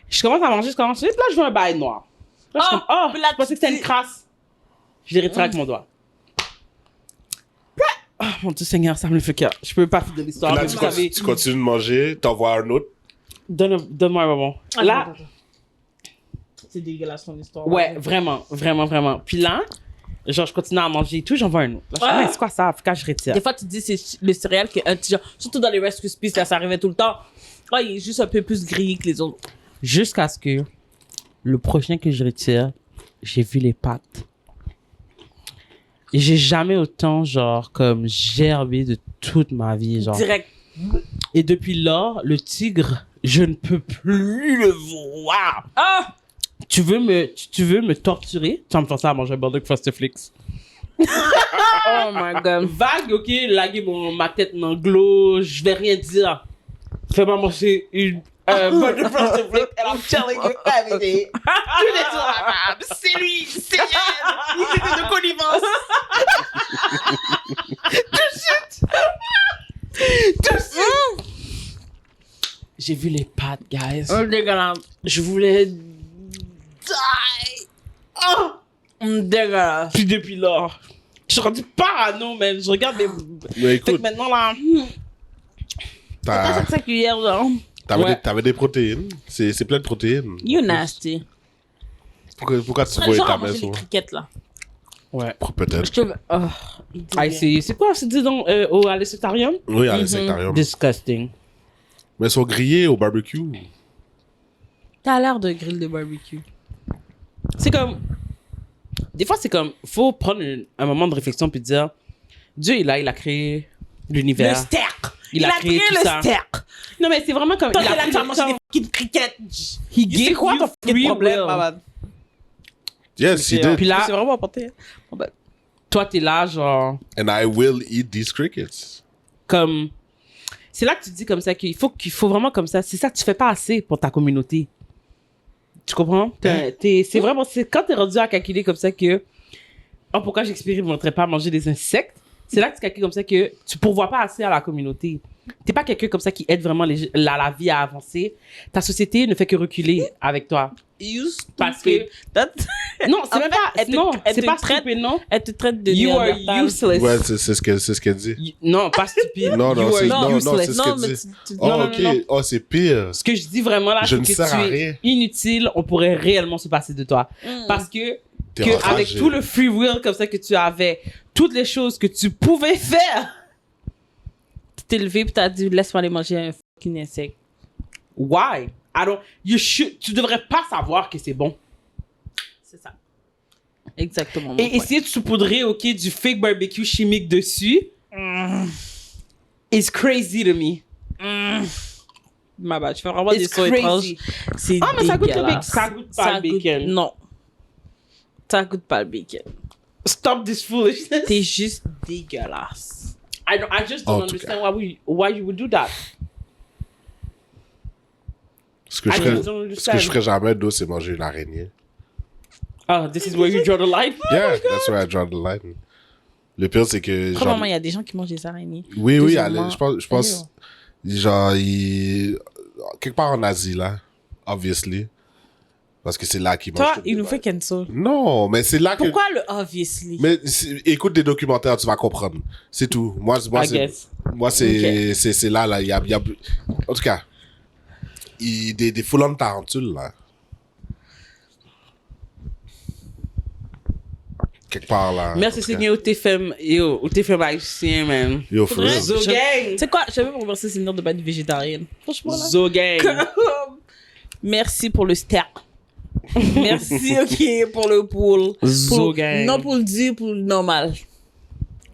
Je commence à manger, puis là, je veux un bail noir. Là, je suis comme, oh, puis là, je pensais que c'était une crasse. Je l'ai retiré avec mon doigt. Oh, mon Dieu Seigneur, ça me le fait cœur. Je peux pas faire de l'histoire, Là, mais vous savez. tu continues de manger, t'envoies un autre. Donne-moi un moment. Là, c'est dégueulasse ton histoire. Ouais, vraiment, vraiment, vraiment. Puis là, genre, je continue à manger et tout, j'en veux un autre. Là, je suis comme, mais c'est quoi ça? Faut que je retire. Des fois, tu te dis c'est le céréal qui est un petit genre, surtout dans les Rice Krispies, ça arrivait tout le temps. Oh, il est juste un peu plus grillé que les autres. Jusqu'à ce que le prochain que je retire, j'ai vu les pâtes. Et j'ai jamais autant, genre, comme gerbé de toute ma vie, genre. Direct. Et depuis lors, le tigre, je ne peux plus le voir. Ah! Tu veux me torturer? Tu vas me forcer à manger un burger Frosty-Flix. Oh my god. Vague, ok, laguer ma tête dans l'eau, je vais rien dire. Fais-moi manger une burger Frosty-Flix and I'm telling you everything. Tu l'es sur la table. C'est lui, c'est elle. Il était de connivence. Tout de suite. J'ai vu les pâtes, guys. Oh, dégueulasse. Je voulais die. Oh! Dégueulasse. Puis depuis lors, je suis rendu parano, man. Je regarde les... Mais Fait écoute, que maintenant, là... t'as- C'est ça cuillère, là. Ouais. t'avais des protéines. C'est plein de protéines. You nasty. Pourquoi tu Genre voyais à ta manger maison? les criquettes, là. Ouais. Peut-être. Je te veux... Oh, il dit Ah, bien. c'est quoi, c'est dit donc, à l'Essectarium? Oui, à l'insectarium. Disgusting. Mais ils sont grillés au barbecue. T'as l'air de grill de barbecue. C'est comme... Des fois, c'est comme... Faut prendre un moment de réflexion puis dire... Dieu est là, il a créé l'univers. Le steak. Il a créé tout le ça. steak. Non, mais c'est vraiment comme... Toi, il t'es a là, pris tu vas le manger temps. des fucking criquettes. He gave C'est quoi you ton fucking free problème, will. maman? Yes, he Puis did. là, C'est vraiment porté. Bon, ben. toi, t'es là, genre... And I will eat these crickets. Comme... C'est là que tu dis comme ça qu'il faut vraiment comme ça. C'est ça, tu fais pas assez pour ta communauté. Tu comprends? C'est vraiment... C'est quand t'es rendu à calculer comme ça que... Oh, pourquoi j'expérimenterais pas à manger des insectes? C'est là que tu calcules comme ça que tu pourvois pas assez à la communauté. T'es pas quelqu'un comme ça qui aide vraiment la vie à avancer. Ta société ne fait que reculer avec toi. You Parce que... Non, c'est En même fait, pas... elle te- Non, elle c'est te pas traite- stupide, non? Elle te traite de You are néandertal. useless. Ouais, c'est ce qu'elle dit. Non, pas stupide. Non, non, You c'est are non, useless. c'est ce Non, qu'elle mais dit. tu Oh, non, non, ok. non. Oh, c'est pire. Ce que je dis vraiment là, Je c'est ne que sers à tu rien. es inutile, on pourrait réellement se passer de toi. Parce que, T'es avec enragé. tout le free will comme ça que tu avais, toutes les choses que tu pouvais faire, Tu t'es levé pis t'as dit laisse-moi aller manger un fucking insecte. why? Tu devrais pas savoir que c'est bon. C'est ça. Exactement. mon Et point. essayer de saupoudrer, ok, du fake barbecue chimique dessus, is crazy to me. Ma bad, tu fais vraiment des It's sons étranges. crazy. C'est Ah, mais ça goûte le bacon. dégueulasse. Ça goûte pas le bacon. Non. Ça goûte pas le bacon. Stop this foolishness. T'es juste dégueulasse. I just don't En tout understand why you would do that. Ce que je I ferais, just don't ce understand. que je ferais jamais d'eau, c'est manger une araignée. Oh, this is where you draw the line? Yeah, that's where I draw the line. Le pire, c'est que... genre- Probablement, il y a des gens qui mangent des araignées. Oui, oui, Deuxièmement, je pense genre, quelque part en Asie, là, obviously. Parce que c'est là qu'ils mangent. Toi, tout il nous le fait cancel. Non, mais c'est là que... Pourquoi le obviously? Mais écoute des documentaires, tu vas comprendre. C'est tout. Moi, I guess. c'est là, il y a... En tout cas, des foulons de tarentules, là. Quelque part, là. Merci En tout cas. Seigneur, au TFM haïtien, man. Yo, for real. Zo gang! C'est quoi? Je savais pas remercier Seigneur de pas être végétarienne. Franchement, là. Zo gang! Merci pour le steak. Merci, ok, pour le poule. Zo gang! Non pour le dire, pour le normal.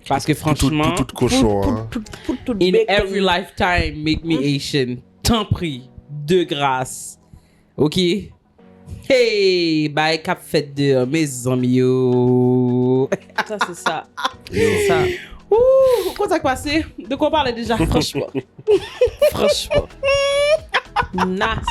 Parce que franchement, Tout cochon, hein. Pour tout in bacon. every lifetime, make me Asian. Tant pris, de grâce. Ok? Hey, bye, cap fête de mes amis, yo. Ça, c'est ça. Yo. C'est ça. Ouh, quoi ça passé? De quoi on parlait déjà? Franchement. Franchement. Nasty.